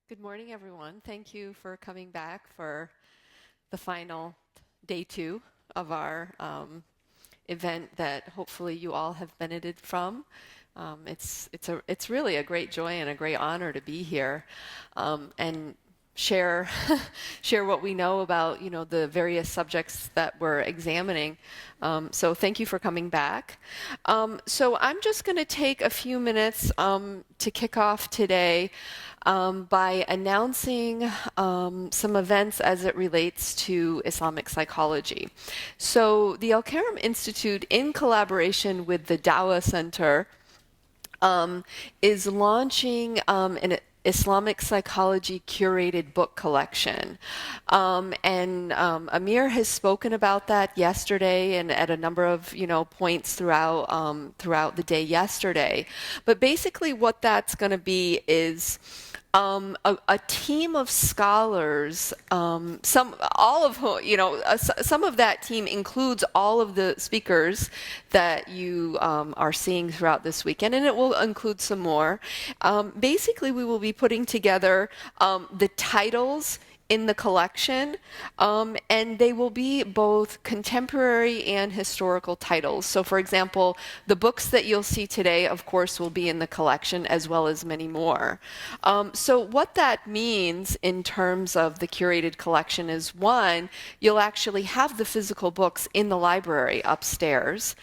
Good morning, everyone. Thank you for coming back for the final day 2 of our event that hopefully you all have benefited from. It's really a great joy and a great honor to be here and share share what we know about the various subjects that we're examining. So thank you for coming back. So I'm just going to take a few minutes to kick off today by announcing some events as it relates to Islamic psychology. So the Al-Karam Institute, in collaboration with the Dawah Center, is launching an Islamic psychology curated book collection. And Amir has spoken about that yesterday and at a number of points throughout the day yesterday. But basically what that's going to be is a team of scholars, some of that team includes all of the speakers that you are seeing throughout this weekend, and it will include some more. Basically, we will be putting together the titles in the collection, and they will be both contemporary and historical titles. So, for example, the books that you'll see today, of course, will be in the collection, as well as many more. So what that means in terms of the curated collection is, one, you'll actually have the physical books in the library upstairs.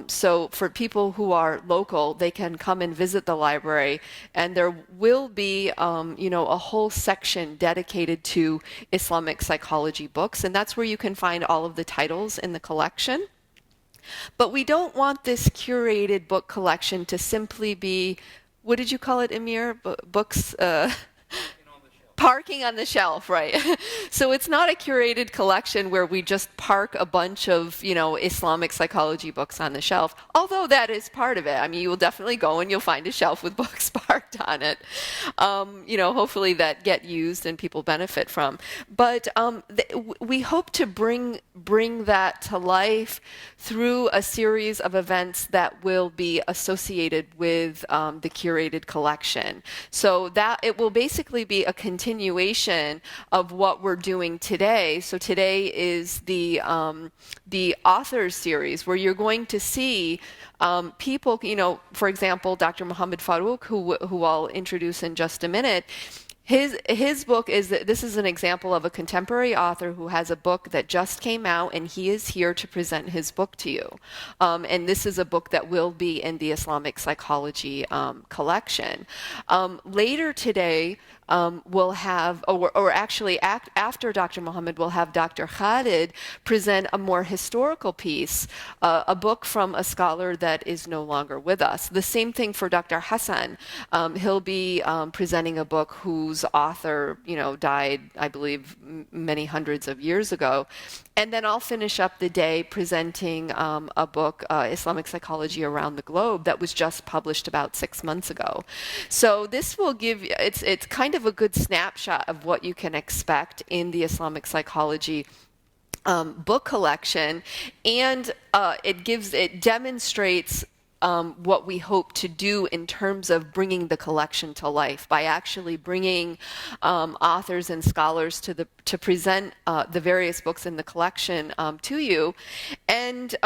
So for people who are local, they can come and visit the library, and there will be a whole section dedicated to Islamic psychology books, and that's where you can find all of the titles in the collection. But we don't want this curated book collection to simply be, what did you call it, Amir? Books? Parking on the shelf, right? So it's not a curated collection where we just park a bunch of, Islamic psychology books on the shelf, although that is part of it. I mean, you will definitely go and you'll find a shelf with books parked on it, hopefully that get used and people benefit from. But we hope to bring that to life through a series of events that will be associated with the curated collection. So that it will basically be a continuation of what we're doing today. So today is the authors series, where you're going to see people, for example, Dr. Muhammad Faruque, who I'll introduce in just a minute. His book this is an example of a contemporary author who has a book that just came out, and he is here to present his book to you. And this is a book that will be in the Islamic psychology collection. Later today, we'll have, after Dr. Muhammad, we'll have Dr. Khalid present a more historical piece, a book from a scholar that is no longer with us. The same thing for Dr. Hassan. He'll be presenting a book whose author, died, I believe, many hundreds of years ago. And then I'll finish up the day presenting a book, Islamic Psychology Around the Globe, that was just published about 6 months ago. So this will give, it's kind of a good snapshot of what you can expect in the Islamic psychology book collection, and it demonstrates what we hope to do in terms of bringing the collection to life by actually bringing authors and scholars to present the various books in the collection to you. And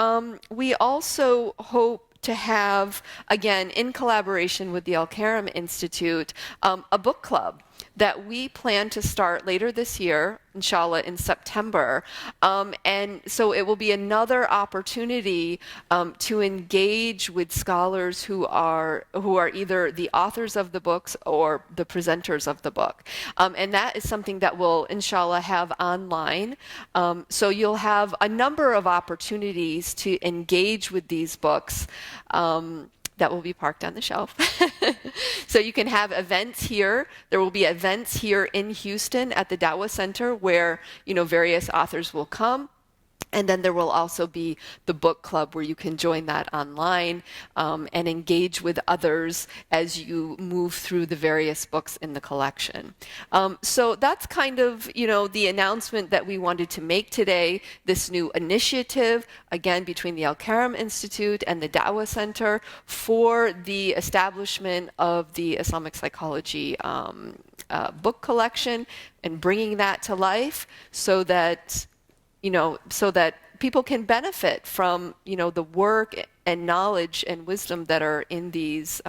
we also hope to have, again, in collaboration with the Al-Karam Institute, a book club that we plan to start later this year, inshallah, in September. And so it will be another opportunity to engage with scholars who are either the authors of the books or the presenters of the book. And that is something that we'll, inshallah, have online. So you'll have a number of opportunities to engage with these books that will be parked on the shelf. So you can have events here. There will be events here in Houston at the Dawah Center where, various authors will come. And then there will also be the book club where you can join that online and engage with others as you move through the various books in the collection. So that's kind of, the announcement that we wanted to make today, this new initiative, again, between the Al-Karam Institute and the Dawah Center for the establishment of the Islamic psychology book collection and bringing that to life so that, so that people can benefit from, the work and knowledge and wisdom that are in these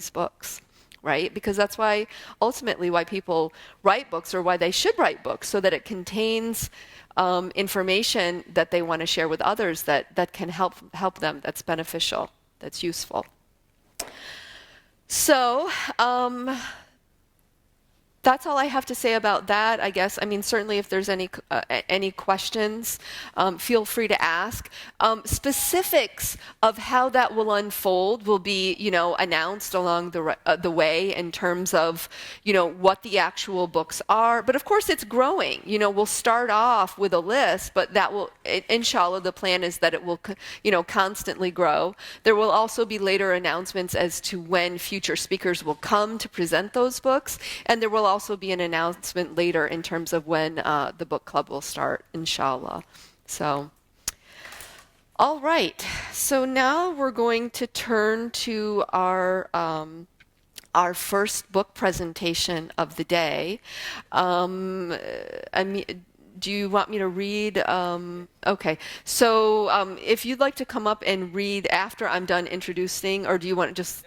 books. Right? Because that's why, ultimately, why people write books, or why they should write books, so that it contains information that they want to share with others that can help them, that's beneficial, that's useful. So, that's all I have to say about that, I guess. I mean, certainly if there's any questions, feel free to ask. Specifics of how that will unfold will be, announced along the way in terms of, what the actual books are. But of course, it's growing. We'll start off with a list, but that will, inshallah, the plan is that it will, constantly grow. There will also be later announcements as to when future speakers will come to present those books, and there will also be an announcement later in terms of when the book club will start, inshallah. So, all right. So now we're going to turn to our first book presentation of the day. Do you want me to read? Okay. So if you'd like to come up and read after I'm done introducing, or do you want to just...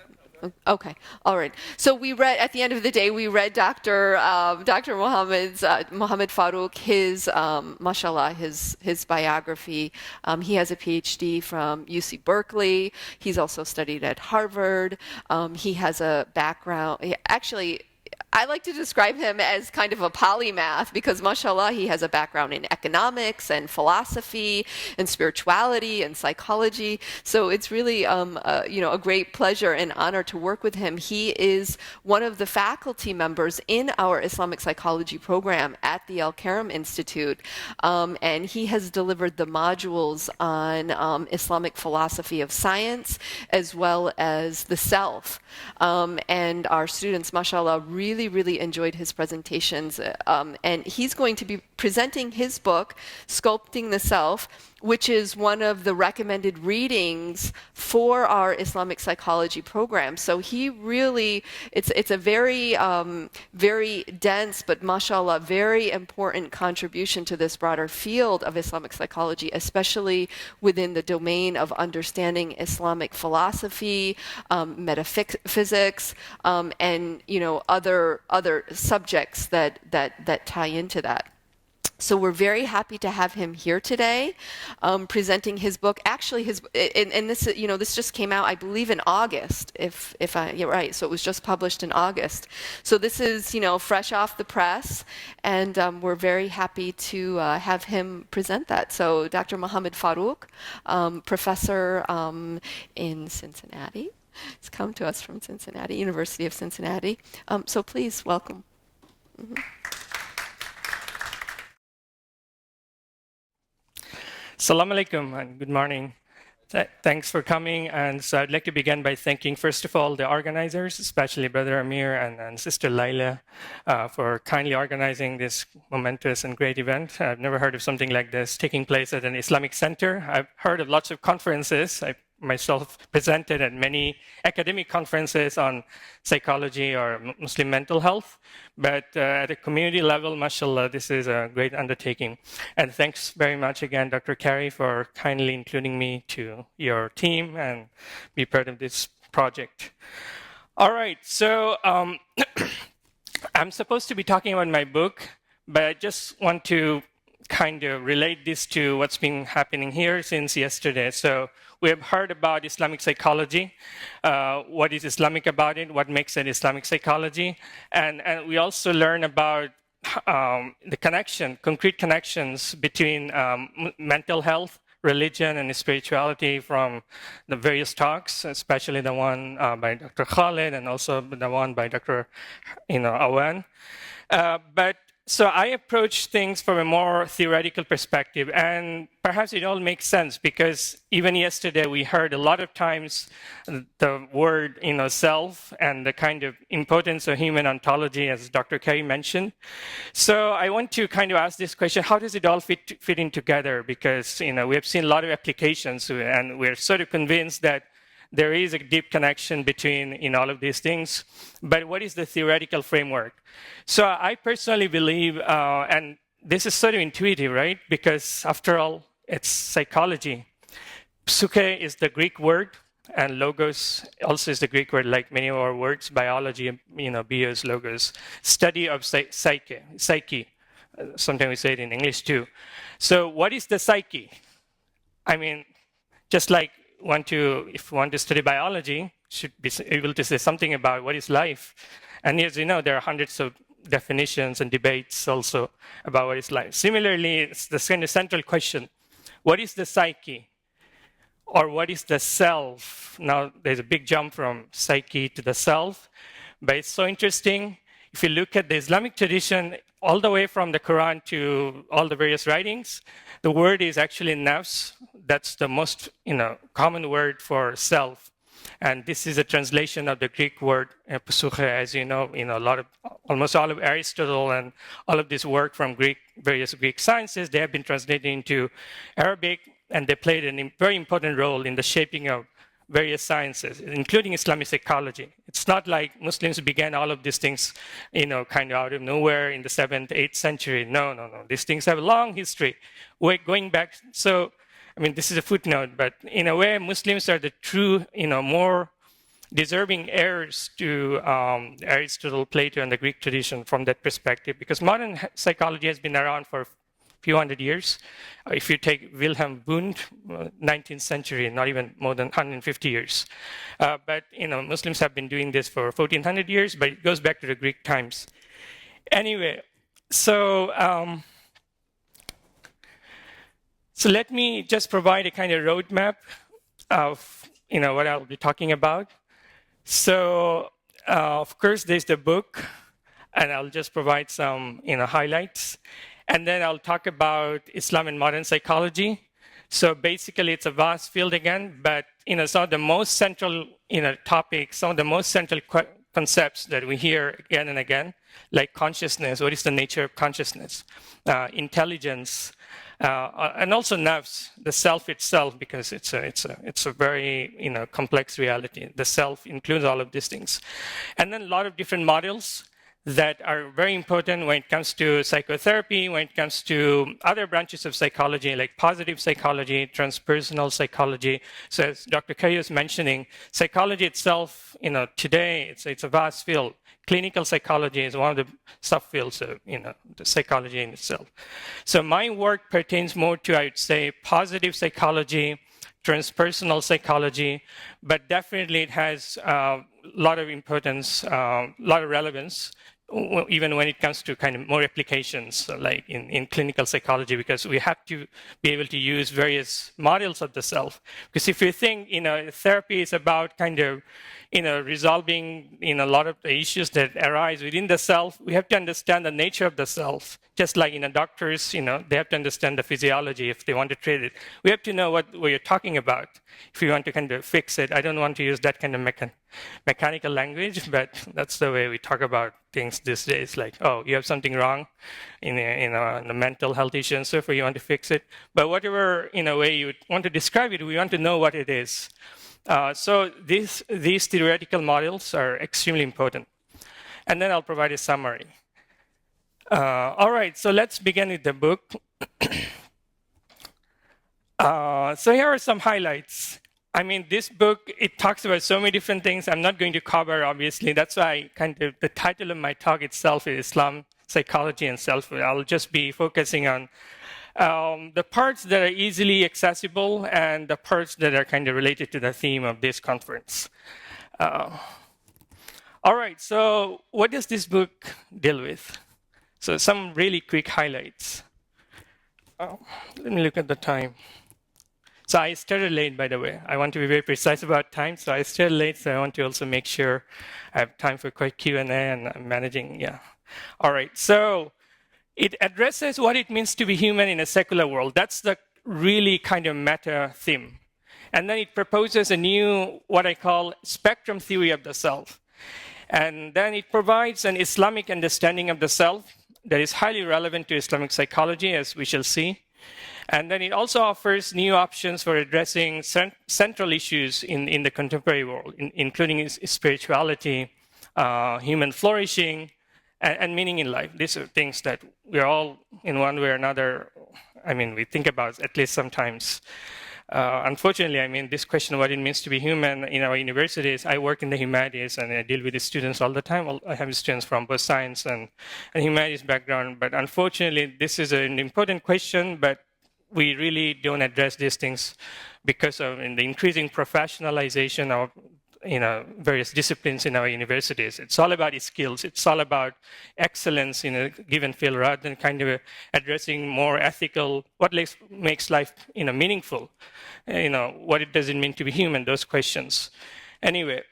Okay, all right. So we read, at the end of the day, we read Dr. Mohammed Faruque, his, mashallah, his biography. He has a PhD from UC Berkeley. He's also studied at Harvard. He has a background, actually, I like to describe him as kind of a polymath because, mashallah, he has a background in economics and philosophy and spirituality and psychology. So it's really, a great pleasure and honor to work with him. He is one of the faculty members in our Islamic psychology program at the Al-Karam Institute, and he has delivered the modules on Islamic philosophy of science as well as the self. And our students, mashallah, really enjoyed his presentations. And he's going to be presenting his book, Sculpting the Self, which is one of the recommended readings for our Islamic psychology program. So he really, it's a very, very dense, but mashallah, very important contribution to this broader field of Islamic psychology, especially within the domain of understanding Islamic philosophy, metaphysics, and other subjects that tie into that. So we're very happy to have him here today, presenting his book. Actually, this just came out, I believe, in August. You're right. So it was just published in August. So this is, fresh off the press, and we're very happy to have him present that. So Dr. Mohammed Faruque, professor in Cincinnati. He's come to us from Cincinnati, University of Cincinnati. So please welcome. Mm-hmm. Assalamu alaikum and good morning. Thanks for coming. And so I'd like to begin by thanking, first of all, the organizers, especially Brother Amir and Sister Laila, for kindly organizing this momentous and great event. I've never heard of something like this taking place at an Islamic center. I've heard of lots of conferences. I myself presented at many academic conferences on psychology or Muslim mental health. But at a community level, mashallah, this is a great undertaking. And thanks very much again, Dr. Carey, for kindly including me to your team and be part of this project. All right, so I'm supposed to be talking about my book, but I just want to kind of relate this to what's been happening here since yesterday. So we have heard about Islamic psychology, what is Islamic about it, what makes it Islamic psychology, and we also learn about the connection, concrete connections between mental health, religion, and spirituality from the various talks, especially the one by Dr. Khalid and also the one by Dr. Awan. So I approach things from a more theoretical perspective, and perhaps it all makes sense because even yesterday we heard a lot of times the word, self and the kind of importance of human ontology, as Dr. Carey mentioned. So I want to kind of ask this question: how does it all fit in together? Because we have seen a lot of applications, and we're sort of convinced that there is a deep connection between in all of these things. But what is the theoretical framework? So I personally believe, and this is sort of intuitive, right? Because after all, it's psychology. Psyche is the Greek word, and logos also is the Greek word, like many of our words, biology, bios, logos, study of psyche. Sometimes we say it in English too. So what is the psyche? I mean, just like if you want to study biology, should be able to say something about what is life. And as you know, there are hundreds of definitions and debates also about what is life. Similarly, it's the central question, what is the psyche? Or what is the self? Now, there's a big jump from psyche to the self, but it's so interesting. If you look at the Islamic tradition, all the way from the Quran to all the various writings, the word is actually nafs. That's the most common word for self. And this is a translation of the Greek word psyche, as you know, almost all of Aristotle and all of this work from various Greek sciences, they have been translated into Arabic, and they played a very important role in the shaping of various sciences, including Islamic psychology. It's not like Muslims began all of these things, kind of out of nowhere in the 7th, 8th century. No. These things have a long history. We're going back. So, I mean, this is a footnote, but in a way, Muslims are the true, more deserving heirs to Aristotle, Plato, and the Greek tradition from that perspective, because modern psychology has been around for few hundred years. If you take Wilhelm Wundt, 19th century, not even more than 150 years. But Muslims have been doing this for 1400 years, but it goes back to the Greek times. Anyway, so let me just provide a kind of roadmap of what I'll be talking about. So of course, there's the book, and I'll just provide some highlights. And then I'll talk about Islam and modern psychology. So basically, it's a vast field again, but some of the most central topics, some of the most central concepts that we hear again and again, like consciousness. What is the nature of consciousness? Intelligence, and also nafs, the self itself, because it's a very complex reality. The self includes all of these things, and then a lot of different models that are very important when it comes to psychotherapy, when it comes to other branches of psychology, like positive psychology, transpersonal psychology. So as Dr. Kayo is mentioning, psychology itself, today, it's a vast field. Clinical psychology is one of the subfields of, the psychology in itself. So my work pertains more to, I would say, positive psychology, transpersonal psychology, but definitely it has a lot of importance, a lot of relevance, even when it comes to kind of more applications, like in clinical psychology, because we have to be able to use various models of the self. Because if you think, therapy is about kind of, resolving, a lot of the issues that arise within the self, we have to understand the nature of the self. Just like, doctors, they have to understand the physiology if they want to treat it. We have to know what you're talking about if you want to kind of fix it. I don't want to use that kind of mechanical language, but that's the way we talk about things these days. Like, oh, you have something wrong in a mental health issue and so forth, you want to fix it. But whatever, way you want to describe it, we want to know what it is. So these theoretical models are extremely important. And then I'll provide a summary. All right, so let's begin with the book. So here are some highlights. I mean, this book, it talks about so many different things I'm not going to cover, obviously. That's why the title of my talk itself is Islam, Psychology, and Selfhood. I'll just be focusing on the parts that are easily accessible and the parts that are kind of related to the theme of this conference. All right, so what does this book deal with? So some really quick highlights. Let me look at the time. So I started late, by the way. I want to be very precise about time, so I started late, so I want to also make sure I have time for quick Q&A, and I'm managing, yeah. All right, so it addresses what it means to be human in a secular world. That's the really kind of meta theme. And then it proposes a new, what I call, spectrum theory of the self. And then it provides an Islamic understanding of the self that is highly relevant to Islamic psychology, as we shall see. And then it also offers new options for addressing central issues in the contemporary world, including spirituality, human flourishing, and meaning in life. These are things that we're all, in one way or another, we think about at least sometimes. Unfortunately, this question of what it means to be human in our universities, I work in the humanities and I deal with the students all the time. I have students from both science and humanities background, but unfortunately, this is an important question, but we really don't address these things because of the increasing professionalization of various disciplines in our universities. It's all about skills. It's all about excellence in a given field rather than kind of addressing more ethical, what makes life meaningful, what does it mean to be human, those questions. Anyway,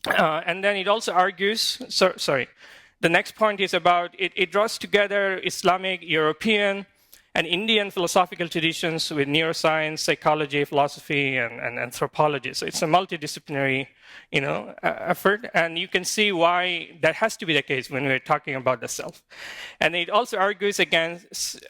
and then it also argues, the next point is about, it draws together Islamic, European, and Indian philosophical traditions with neuroscience, psychology, philosophy, and anthropology. So it's a multidisciplinary, effort, and you can see why that has to be the case when we're talking about the self. And it also argues against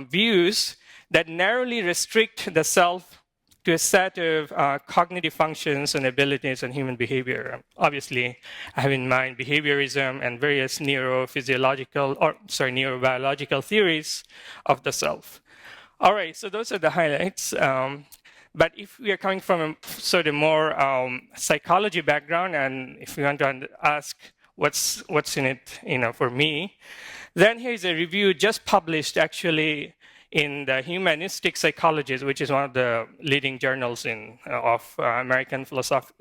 views that narrowly restrict the self to a set of cognitive functions and abilities and human behavior. Obviously, I have in mind behaviorism and various neurobiological theories of the self. All right, so those are the highlights. But if we are coming from a sort of more psychology background, and if we want to ask what's in it, for me, then here's a review just published actually in the Humanistic Psychologist, which is one of the leading journals of American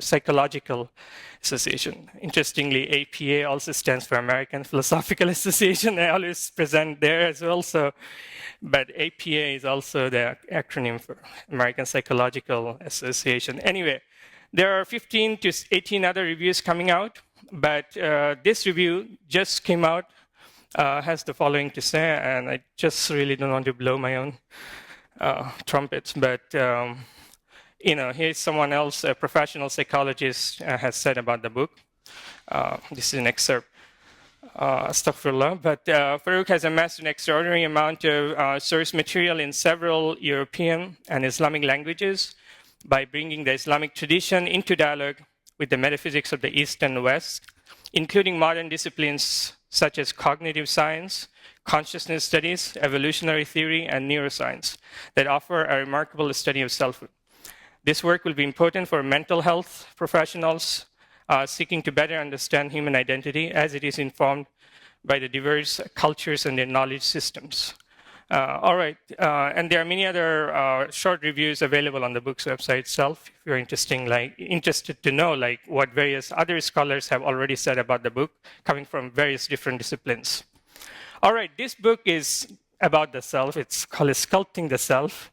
Psychological Association. Interestingly, APA also stands for American Philosophical Association. I always present there as well. But APA is also the acronym for American Psychological Association. Anyway, there are 15 to 18 other reviews coming out, but this review just came out. Has the following to say, and I just really don't want to blow my own trumpets, but here's someone else, a professional psychologist, has said about the book. This is an excerpt. Astaghfirullah. But Faruque has amassed an extraordinary amount of source material in several European and Islamic languages by bringing the Islamic tradition into dialogue with the metaphysics of the East and West, including modern disciplines such as cognitive science, consciousness studies, evolutionary theory, and neuroscience that offer a remarkable study of selfhood. This work will be important for mental health professionals seeking to better understand human identity as it is informed by the diverse cultures and their knowledge systems. All right, and there are many other short reviews available on the book's website itself. If you're interested to know what various other scholars have already said about the book, coming from various different disciplines. All right, this book is about the self. It's called Sculpting the Self,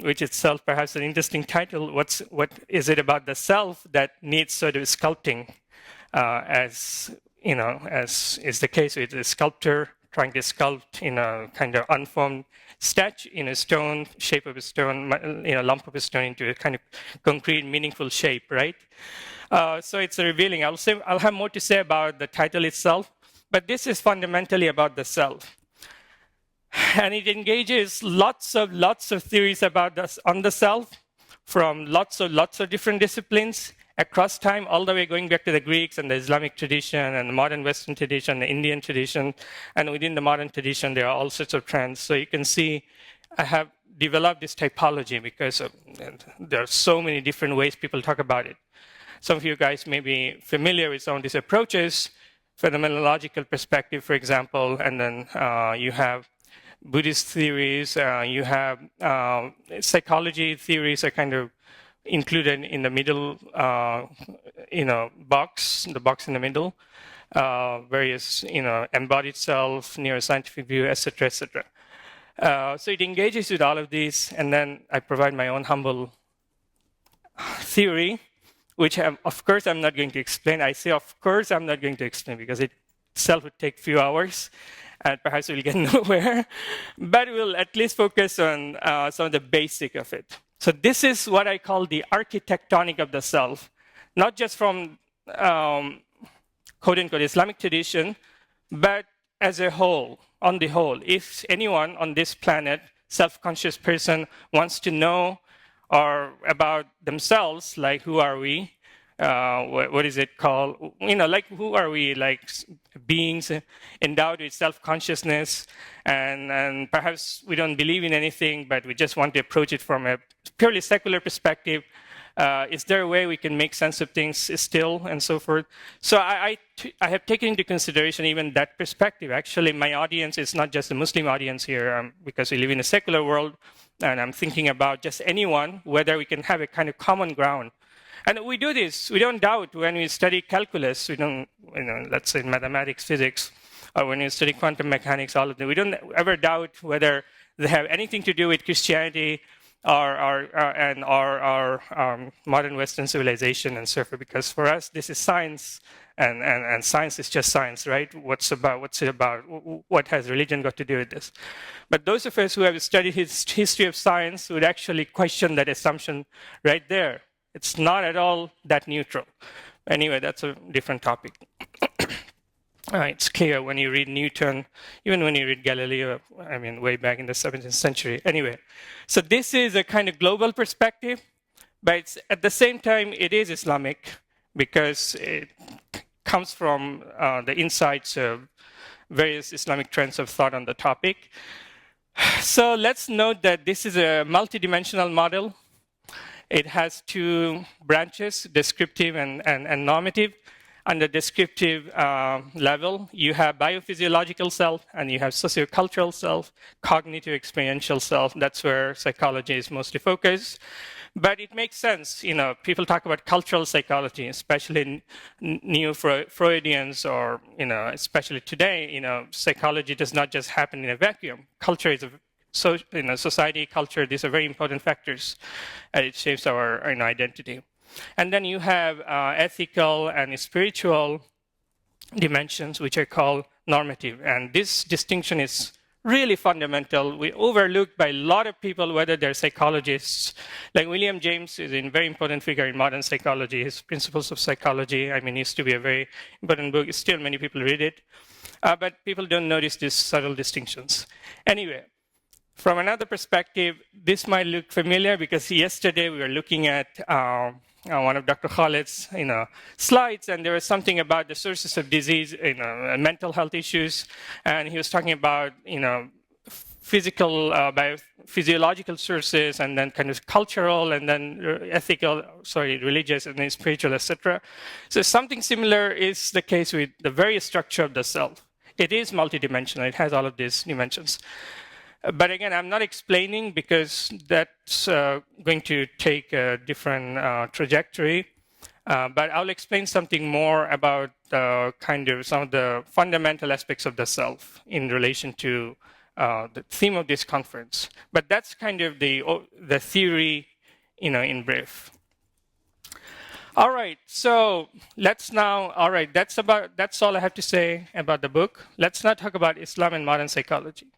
which itself perhaps an interesting title. What is it about the self that needs sort of sculpting, as is the case with the sculptor trying to sculpt in a kind of unformed statue in a stone, shape of a stone, lump of a stone into a kind of concrete, meaningful shape, right? So it's revealing. I'll have more to say about the title itself, but this is fundamentally about the self. And it engages lots of theories about on the self from lots of different disciplines across time, all the way going back to the Greeks and the Islamic tradition and the modern Western tradition, the Indian tradition, and within the modern tradition, there are all sorts of trends. So you can see I have developed this typology because there are so many different ways people talk about it. Some of you guys may be familiar with some of these approaches, phenomenological perspective, for example, and then you have Buddhist theories, you have psychology theories are kind of included in the middle, box, the box in the middle, various, embodied self, neuroscientific view, etc., etc. So it engages with all of these, and then I provide my own humble theory, which of course I'm not going to explain. I say, of course I'm not going to explain because it itself would take a few hours, and perhaps we'll get nowhere. But we'll at least focus on some of the basic of it. So this is what I call the architectonic of the self, not just from quote-unquote Islamic tradition, but as a whole. on the whole, if anyone on this planet, self-conscious person, wants to know or about themselves, like who are we, what is it called? Like who are we, like beings endowed with self-consciousness, and perhaps we don't believe in anything, but we just want to approach it from a purely secular perspective. Is there a way we can make sense of things still, and so forth? So I have taken into consideration even that perspective. Actually, my audience is not just a Muslim audience here, because we live in a secular world, and I'm thinking about just anyone, whether we can have a kind of common ground. And we do this. We don't doubt when we study calculus. We don't, let's say mathematics, physics, or when we study quantum mechanics, all of them. We don't ever doubt whether they have anything to do with Christianity or modern Western civilization and so forth. Because for us, this is science, and science is just science, right? What's it about? What has religion got to do with this? But those of us who have studied history of science would actually question that assumption right there. It's not at all that neutral. Anyway, that's a different topic. It's clear when you read Newton, even when you read Galileo, way back in the 17th century. Anyway, so this is a kind of global perspective, but it's, at the same time, it is Islamic because it comes from the insights of various Islamic trends of thought on the topic. So let's note that this is a multidimensional model. It has two branches, descriptive and normative. On the descriptive level, you have biophysiological self, and you have sociocultural self, cognitive experiential self. That's where psychology is mostly focused. But it makes sense. People talk about cultural psychology, especially neo-Freudians, or especially today. Psychology does not just happen in a vacuum. Culture is society, culture. These are very important factors, and it shapes our identity. And then you have ethical and spiritual dimensions, which are called normative. And this distinction is really fundamental. We overlooked by a lot of people, whether they're psychologists. Like William James is a very important figure in modern psychology. His Principles of Psychology, used to be a very important book. Still, many people read it. But people don't notice these subtle distinctions. Anyway, from another perspective, this might look familiar because yesterday we were looking at one of Dr. Khalid's slides, and there was something about the sources of disease, mental health issues, and he was talking about physiological sources, and then kind of cultural, and then religious, and then spiritual, etc. So something similar is the case with the very structure of the self. It is multidimensional. It has all of these dimensions. But again, I'm not explaining because that's going to take a different trajectory. But I'll explain something more about some of the fundamental aspects of the self in relation to the theme of this conference. But that's kind of the theory, in brief. All right, so let's now. All right, that's all I have to say about the book. Let's now talk about Islam and modern psychology.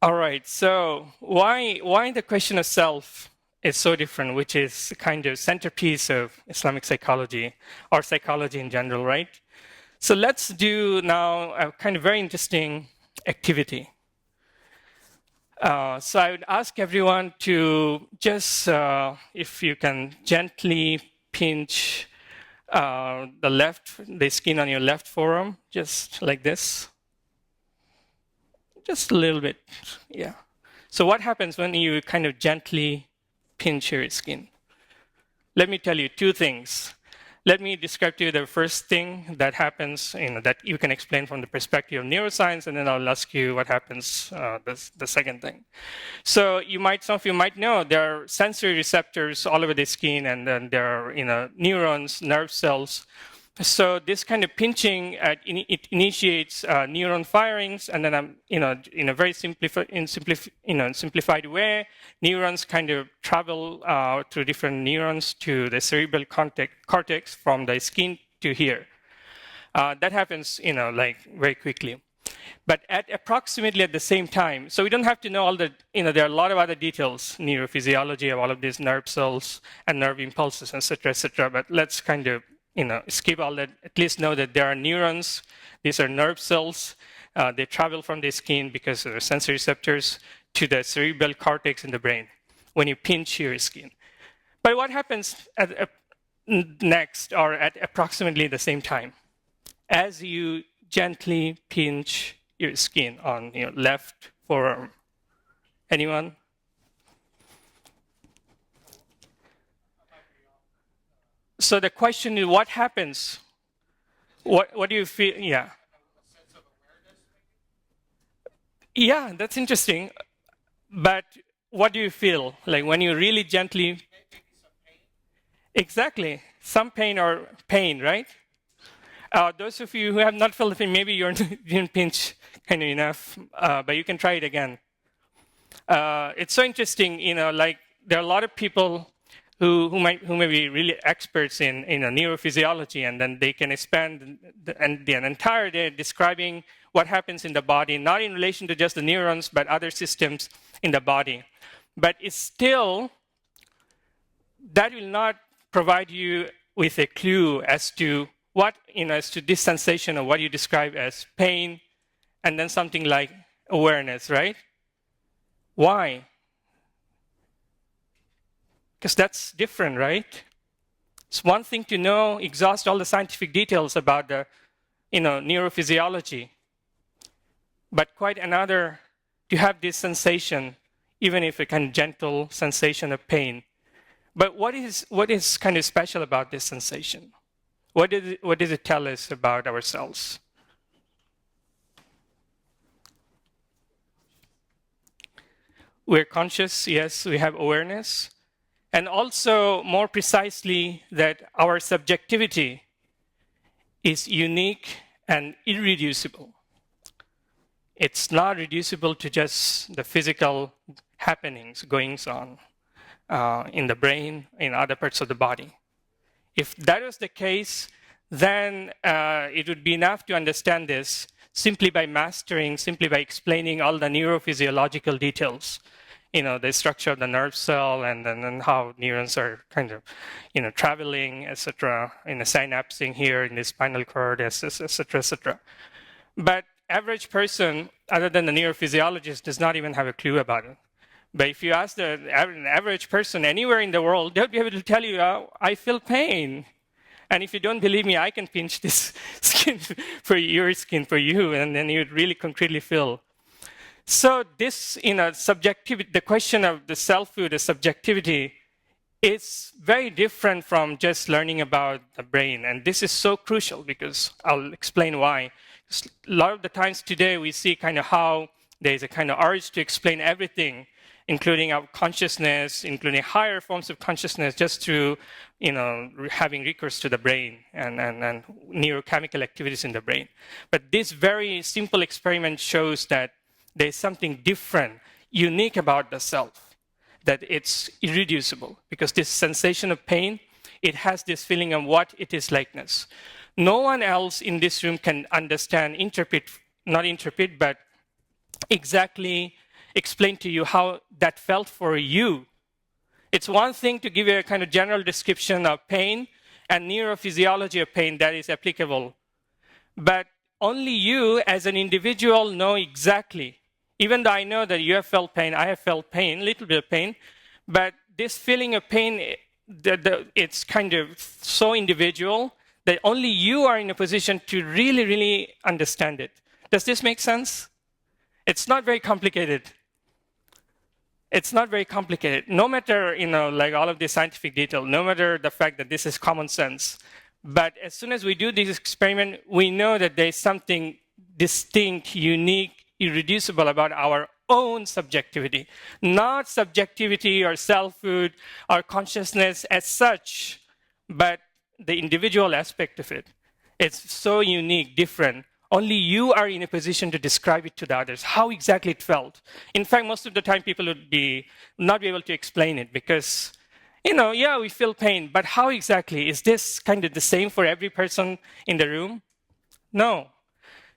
All right, so why the question of self is so different, which is kind of centerpiece of Islamic psychology or psychology in general, right? So let's do now a kind of very interesting activity. So I would ask everyone to just, if you can gently pinch the skin on your left forearm, just like this. Just a little bit, yeah. So what happens when you kind of gently pinch your skin? Let me tell you two things. Let me describe to you the first thing that happens, that you can explain from the perspective of neuroscience, and then I'll ask you what happens, the second thing. So some of you might know there are sensory receptors all over the skin, and then there are neurons, nerve cells. So this kind of pinching, it initiates neuron firings, and then in a very simplified way, neurons kind of travel through different neurons to the cerebral cortex from the skin to here. That happens, very quickly. But at approximately at the same time, so we don't have to know all the, there are a lot of other details, neurophysiology of all of these nerve cells and nerve impulses, et cetera, but let's kind of skip all that, at least know that there are neurons. These are nerve cells. They travel from the skin because of the sensory receptors to the cerebral cortex in the brain when you pinch your skin. But what happens next, or at approximately the same time, as you gently pinch your skin on your left forearm? Anyone? So the question is, what happens? What do you feel? Yeah. Yeah, that's interesting. But what do you feel? Like when you really gently... Exactly. Some pain or pain, right? Those of you who have not felt the pain, maybe you didn't pinch kind of enough, but you can try it again. It's so interesting, like there are a lot of people who may be really experts in neurophysiology, and then they can spend an entire day describing what happens in the body, not in relation to just the neurons, but other systems in the body. But it's still, that will not provide you with a clue as to what, as to this sensation of what you describe as pain, and then something like awareness, right? Why? Because that's different, right? It's one thing to know, exhaust all the scientific details about the, neurophysiology, but quite another to have this sensation, even if a kind of gentle sensation of pain. But what is kind of special about this sensation? What does it tell us about ourselves? We're conscious, yes, we have awareness. And also, more precisely, that our subjectivity is unique and irreducible. It's not reducible to just the physical happenings, goings on in the brain, in other parts of the body. If that was the case, then it would be enough to understand this simply by mastering, simply by explaining all the neurophysiological details. The structure of the nerve cell, and then how neurons are kind of, traveling, etc., synapsing here in the spinal cord, etc., etc. But average person, other than the neurophysiologist, does not even have a clue about it. But if you ask the average person anywhere in the world, they'll be able to tell you, I feel pain. And if you don't believe me, I can pinch this skin for your skin for you, and then you'd really concretely feel. So this, subjectivity, the question of the selfhood, the subjectivity, is very different from just learning about the brain. And this is so crucial because I'll explain why. A lot of the times today we see kind of how there's a kind of urge to explain everything, including our consciousness, including higher forms of consciousness, just through, having recourse to the brain and neurochemical activities in the brain. But this very simple experiment shows that there's something different, unique about the self, that it's irreducible, because this sensation of pain, it has this feeling of what it is likeness. No one else in this room can understand, not interpret, but exactly explain to you how that felt for you. It's one thing to give you a kind of general description of pain and neurophysiology of pain that is applicable. But only you as an individual know exactly. Even though I know that you have felt pain, I have felt pain, a little bit of pain, but this feeling of pain, it's kind of so individual that only you are in a position to really, really understand it. Does this make sense? It's not very complicated. It's not very complicated. No matter, like all of the scientific detail, no matter the fact that this is common sense. But as soon as we do this experiment, we know that there's something distinct, unique, irreducible about our own subjectivity. Not subjectivity or selfhood or consciousness as such, but the individual aspect of it. It's so unique, different. Only you are in a position to describe it to the others, how exactly it felt. In fact, most of the time people would not be able to explain it because, yeah, we feel pain, but how exactly? Is this kind of the same for every person in the room? No.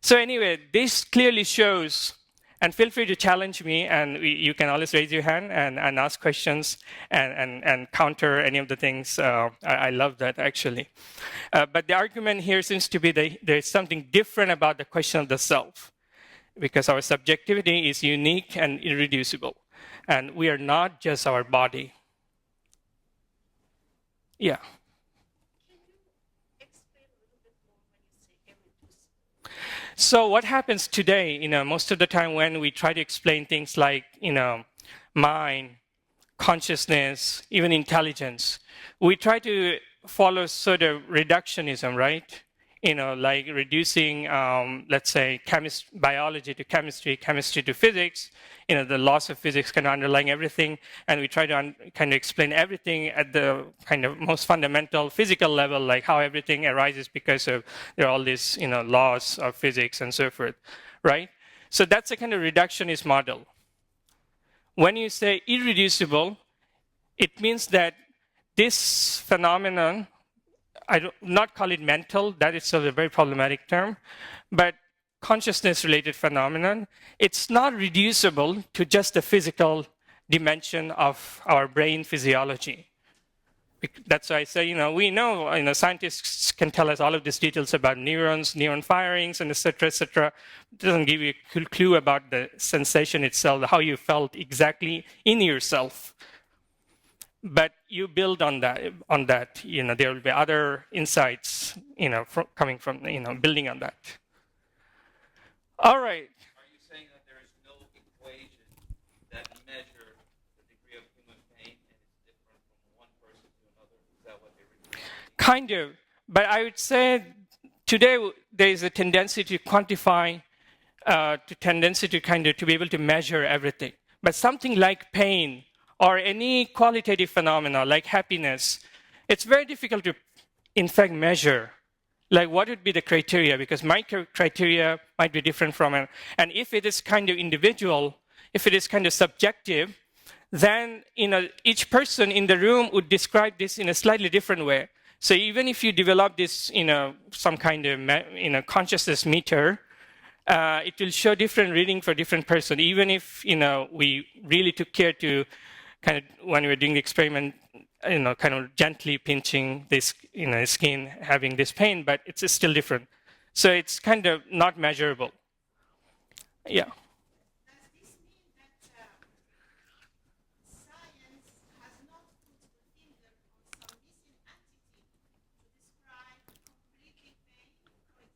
So anyway, this clearly shows And feel free to challenge me, and you can always raise your hand and ask questions and counter any of the things. I love that, actually. But the argument here seems to be that there's something different about the question of the self, because our subjectivity is unique and irreducible. And we are not just our body. Yeah. So what happens today, most of the time when we try to explain things like, mind, consciousness, even intelligence, we try to follow sort of reductionism, right? Like reducing, let's say, biology to chemistry, chemistry to physics, the laws of physics kind of underlying everything, and we try to kind of explain everything at the kind of most fundamental physical level, like how everything arises because of there are all these, laws of physics and so forth, right? So that's a kind of reductionist model. When you say irreducible, it means that this phenomenon, I do not call it mental, that is still a very problematic term, but consciousness-related phenomenon, it's not reducible to just the physical dimension of our brain physiology. That's why I say, we know, scientists can tell us all of these details about neurons, neuron firings, and et cetera, et cetera. It doesn't give you a clue about the sensation itself, how you felt exactly in yourself. But you build on that. There will be other insights, coming from, building on that. All right. Are you saying that there is no equation that measures the degree of human pain and it's different from one person to another? Is that what they're really saying? Kind of. But I would say today there is a tendency to quantify, to be able to measure everything. But something like pain or any qualitative phenomena like happiness, it's very difficult to, in fact, measure. Like, what would be the criteria? Because my criteria might be different from it. And if it is kind of individual, if it is kind of subjective, then each person in the room would describe this in a slightly different way. So even if you develop this, some kind of consciousness meter, it will show different reading for different person. Even if we really took care to kind of, when we were doing the experiment, kind of gently pinching this, skin, having this pain, but it's still different. So it's kind of not measurable. Yeah. Does this mean that science has not put the finger on some missing entity to describe completely pain, for example?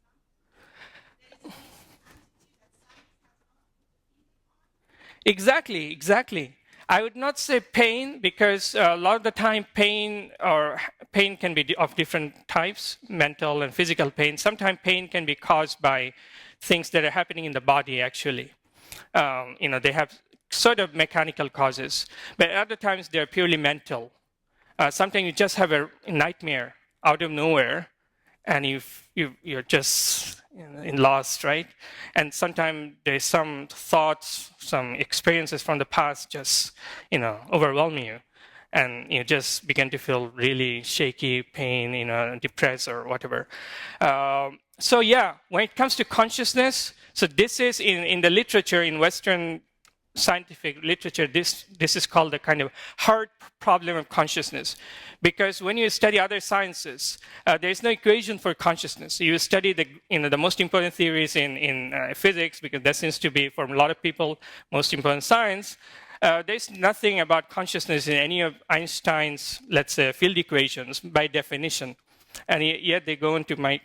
There is a missing entity that science has not put the finger on? Exactly. I would not say pain, because a lot of the time pain can be of different types, mental and physical pain. Sometimes pain can be caused by things that are happening in the body, actually. They have sort of mechanical causes. But other times they're purely mental. Sometimes you just have a nightmare out of nowhere, and you're just lost, right? And sometimes there's some thoughts, some experiences from the past just, overwhelm you. And you just begin to feel really shaky, pain, depressed or whatever. So yeah, when it comes to consciousness, so this is in the literature, in Western scientific literature, this is called the kind of hard problem of consciousness. Because when you study other sciences, there is no equation for consciousness. You study the most important theories in physics, because that seems to be, for a lot of people, most important science. There's nothing about consciousness in any of Einstein's, let's say, field equations by definition. And yet they go into make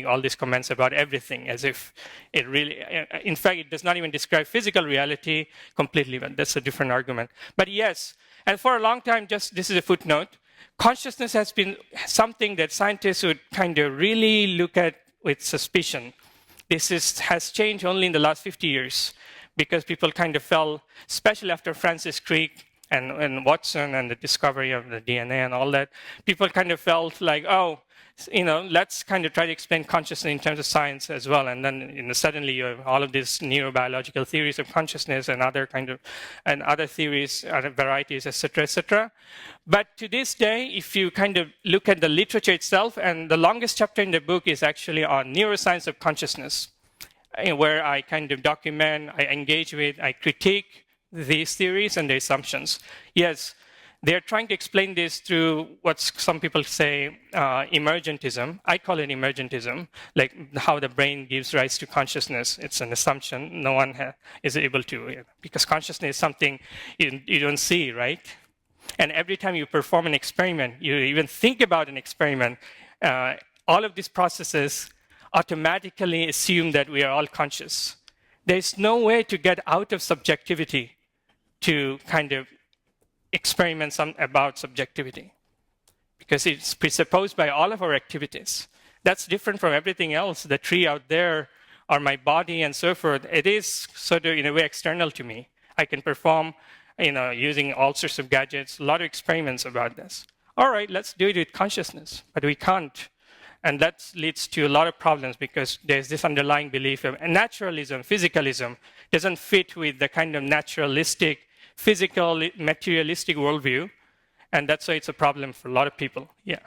all these comments about everything, as if it really, in fact, it does not even describe physical reality completely, but that's a different argument. But yes, and for a long time, just this is a footnote, consciousness has been something that scientists would kind of really look at with suspicion. Has changed only in the last 50 years, because people kind of felt, especially after Francis Crick and Watson and the discovery of the DNA and all that, people kind of felt like, let's kind of try to explain consciousness in terms of science as well. And then suddenly you have all of these neurobiological theories of consciousness and other theories, other varieties, etc., etc. But to this day, if you kind of look at the literature itself, and the longest chapter in the book is actually on neuroscience of consciousness. where I kind of document, I engage with, I critique these theories and the assumptions. Yes, they're trying to explain this through what some people say emergentism. I call it emergentism, like how the brain gives rise to consciousness. It's an assumption. No one is able to, because consciousness is something you don't see, right? And every time you perform an experiment, you even think about an experiment, all of these processes automatically assume that we are all conscious. There's no way to get out of subjectivity to kind of experiment about subjectivity, because it's presupposed by all of our activities. That's different from everything else. The tree out there, or my body, and so forth. It is sort of in a way external to me. I can perform, using all sorts of gadgets, a lot of experiments about this. All right, let's do it with consciousness, but we can't. And that leads to a lot of problems, because there's this underlying belief of naturalism, physicalism, doesn't fit with the kind of naturalistic, physical, materialistic worldview. And that's why it's a problem for a lot of people. Yeah.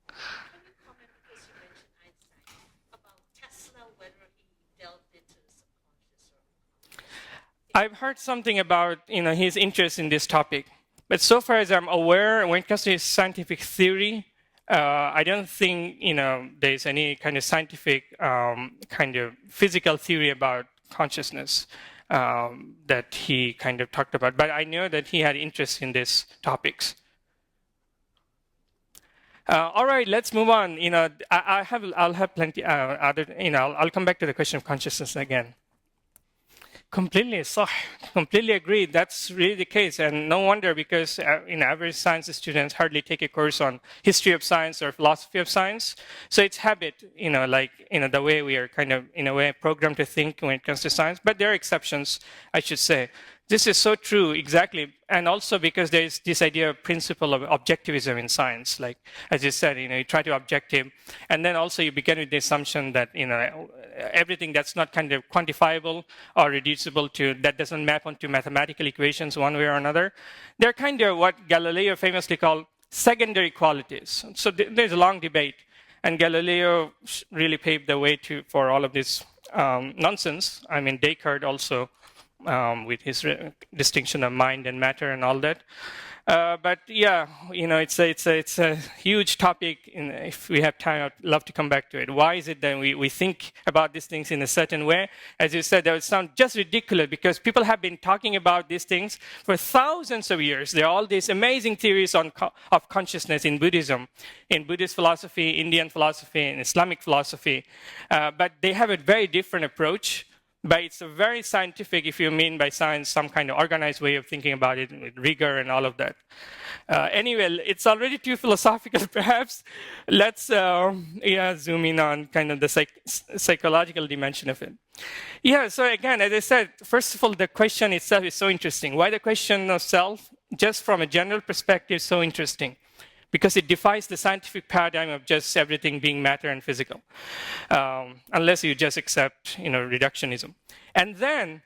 Can you comment, because you mentioned Einstein, about Tesla, whether he delved into the subconscious or unconscious? I've heard something about his interest in this topic. But so far as I'm aware, when it comes to his scientific theory, I don't think there's any kind of scientific kind of physical theory about consciousness that he kind of talked about. But I know that he had interest in these topics. All right, let's move on. I'll have plenty other. I'll come back to the question of consciousness again. Completely agree. That's really the case, and no wonder, because average science students hardly take a course on history of science or philosophy of science. So it's habit, the way we are kind of in a way programmed to think when it comes to science. But there are exceptions, I should say. This is so true, exactly, and also because there is this idea of principle of objectivism in science. Like, as you said, you try to objective, and then also you begin with the assumption that everything that's not kind of quantifiable or reducible to, that doesn't map onto mathematical equations one way or another. They're kind of what Galileo famously called secondary qualities. So there's a long debate, and Galileo really paved the way for all of this nonsense. I mean, Descartes also. With his distinction of mind and matter and all that. But yeah, it's a huge topic. If we have time, I'd love to come back to it. Why is it that we think about these things in a certain way? As you said, that would sound just ridiculous, because people have been talking about these things for thousands of years. There are all these amazing theories of consciousness in Buddhism, in Buddhist philosophy, Indian philosophy, and Islamic philosophy. But they have a very different approach. But it's a very scientific, if you mean by science, some kind of organized way of thinking about it with rigor and all of that. Anyway, it's already too philosophical, perhaps. Let's zoom in on kind of the psychological dimension of it. Yeah, so again, as I said, first of all, the question itself is so interesting. Why the question of self, just from a general perspective, is so interesting? Because it defies the scientific paradigm of just everything being matter and physical, unless you just accept, reductionism. And then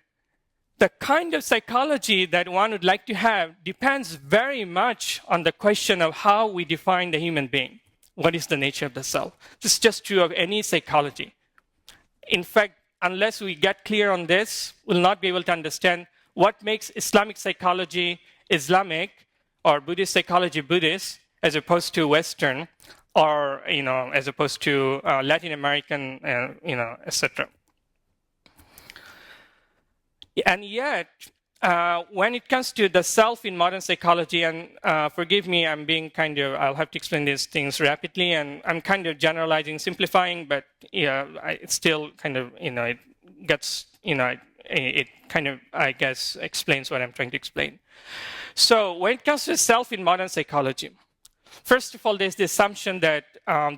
the kind of psychology that one would like to have depends very much on the question of how we define the human being. What is the nature of the self? This is just true of any psychology. In fact, unless we get clear on this, we'll not be able to understand what makes Islamic psychology Islamic, or Buddhist psychology Buddhist, as opposed to Western, or as opposed to Latin American, etc. And yet, when it comes to the self in modern psychology, and forgive me, I'll have to explain these things rapidly, and I'm kind of generalizing, simplifying, but it's still kind of, it gets, it kind of, I guess, explains what I'm trying to explain. So when it comes to self in modern psychology, first of all, there's the assumption that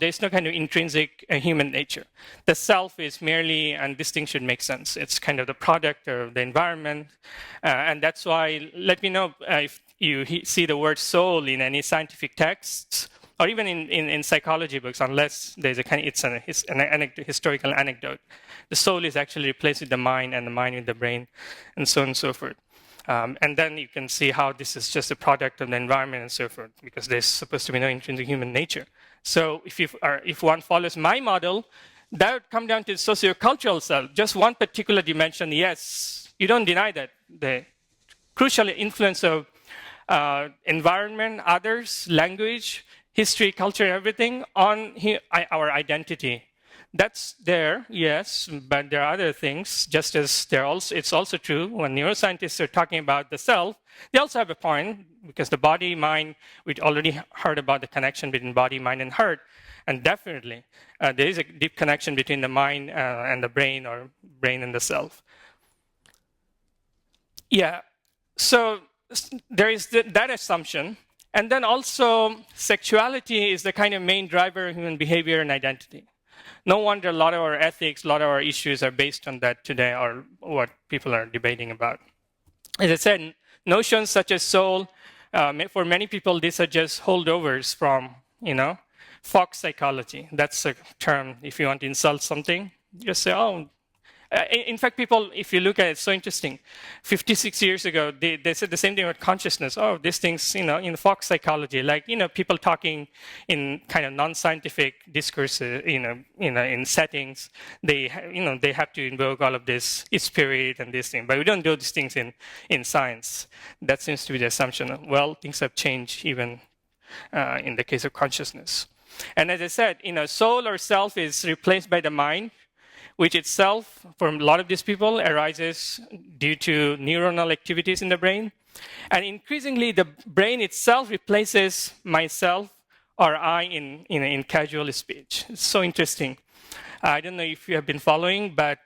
there's no kind of intrinsic human nature. The self is merely, and this thing should make sense, it's kind of the product of the environment. And that's why, let me know if you see the word soul in any scientific texts, or even in psychology books, unless there's it's an historical anecdote. The soul is actually replaced with the mind, and the mind with the brain, and so on and so forth. And then you can see how this is just a product of the environment and so forth, because there's supposed to be no intrinsic human nature. So if one follows my model, That would come down to sociocultural cell, just one particular dimension. Yes, you don't deny that. The crucial influence of environment, others, language, history, culture, everything on our identity. That's there, yes, but there are other things. Just as it's also true when neuroscientists are talking about the self, they also have a point because the body, mind, we already heard about the connection between body, mind, and heart, and definitely there is a deep connection between the mind and the brain, or brain and the self. Yeah, so there is that assumption. And then also, sexuality is the kind of main driver of human behavior and identity. No wonder a lot of our ethics, a lot of our issues are based on that today, or what people are debating about. As I said, notions such as soul, for many people, these are just holdovers from, Fox psychology. That's a term, if you want to insult something, just say, oh. In fact, people, if you look at it, it's so interesting. 56 years ago, they said the same thing about consciousness. Oh, these things, in Fox psychology, like, people talking in kind of non-scientific discourses, in settings, they have to invoke all of this spirit and this thing. But we don't do these things in science. That seems to be the assumption. Well, things have changed even in the case of consciousness. And as I said, soul or self is replaced by the mind, which itself, for a lot of these people, arises due to neuronal activities in the brain. And increasingly, the brain itself replaces myself or I in casual speech. It's so interesting. I don't know if you have been following, but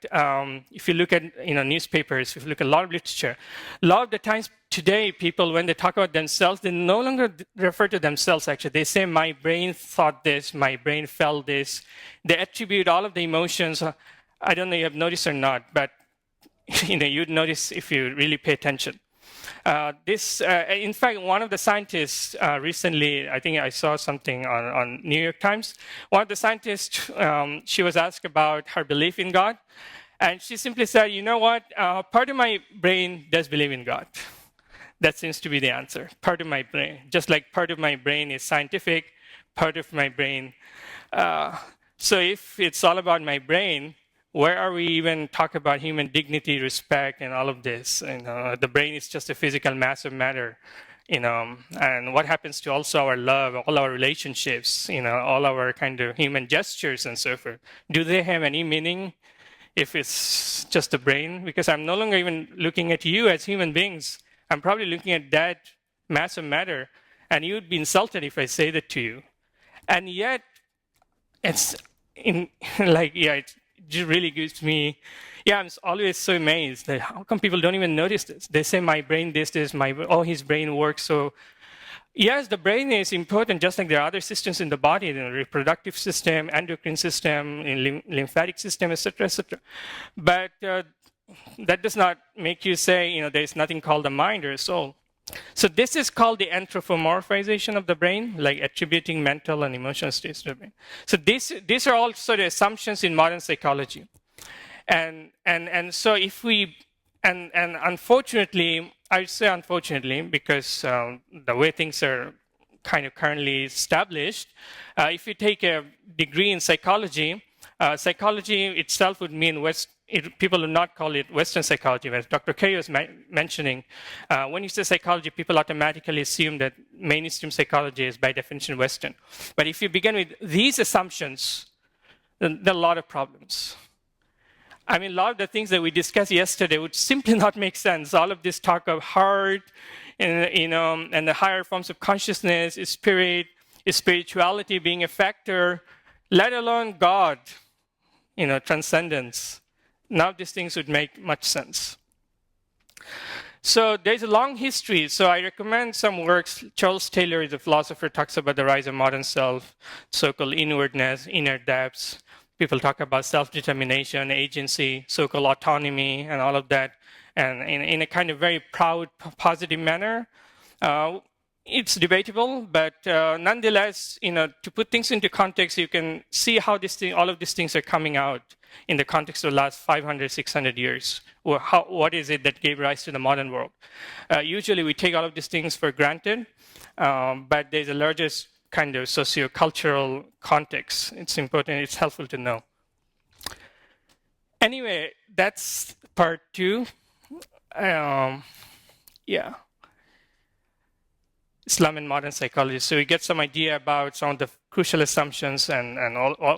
if you look at newspapers, if you look at a lot of literature, a lot of the times today, people, when they talk about themselves, they no longer refer to themselves, actually. They say, my brain thought this, my brain felt this. They attribute all of the emotions. I don't know if you have noticed or not, but you'd notice if you really pay attention. In fact, one of the scientists recently, I think I saw something on New York Times. One of the scientists, she was asked about her belief in God, and she simply said, you know what, part of my brain does believe in God. That seems to be the answer, part of my brain. Just like part of my brain is scientific, part of my brain. So if it's all about my brain, where are we even talk about human dignity, respect, and all of this? The brain is just a physical mass of matter, and what happens to also our love, all our relationships, all our kind of human gestures and so forth? Do they have any meaning if it's just the brain? Because I'm no longer even looking at you as human beings. I'm probably looking at that mass of matter, and you'd be insulted if I say that to you. And yet, it's it really gives me, I'm always so amazed that how come people don't even notice this? They say my brain this, his brain works so. Yes, the brain is important, just like there are other systems in the body, the reproductive system, endocrine system, lymphatic system, etc., etc. But that does not make you say, there's nothing called a mind or a soul. So this is called the anthropomorphization of the brain, like attributing mental and emotional states to the brain. So these are also the assumptions in modern psychology. And so if we, and unfortunately, I say unfortunately, because the way things are kind of currently established, if you take a degree in psychology, psychology itself would mean people do not call it Western psychology. As Dr. Kay was mentioning, when you say psychology, people automatically assume that mainstream psychology is by definition Western. But if you begin with these assumptions, then there are a lot of problems. I mean, a lot of the things that we discussed yesterday would simply not make sense. All of this talk of heart, and the higher forms of consciousness, spirit, spirituality being a factor, let alone God, transcendence. None of these things would make much sense. So there's a long history. So I recommend some works. Charles Taylor is a philosopher, talks about the rise of modern self, so-called inwardness, inner depths. People talk about self-determination, agency, so-called autonomy, and all of that, and in a kind of very proud, positive manner. It's debatable, but nonetheless, to put things into context, you can see how all of these things are coming out in the context of the last 500, 600 years. What is it that gave rise to the modern world? Usually, we take all of these things for granted, but there's a larger kind of sociocultural context. It's important, it's helpful to know. Anyway, that's part 2. Yeah. Islam and modern psychology. So we get some idea about some of the crucial assumptions and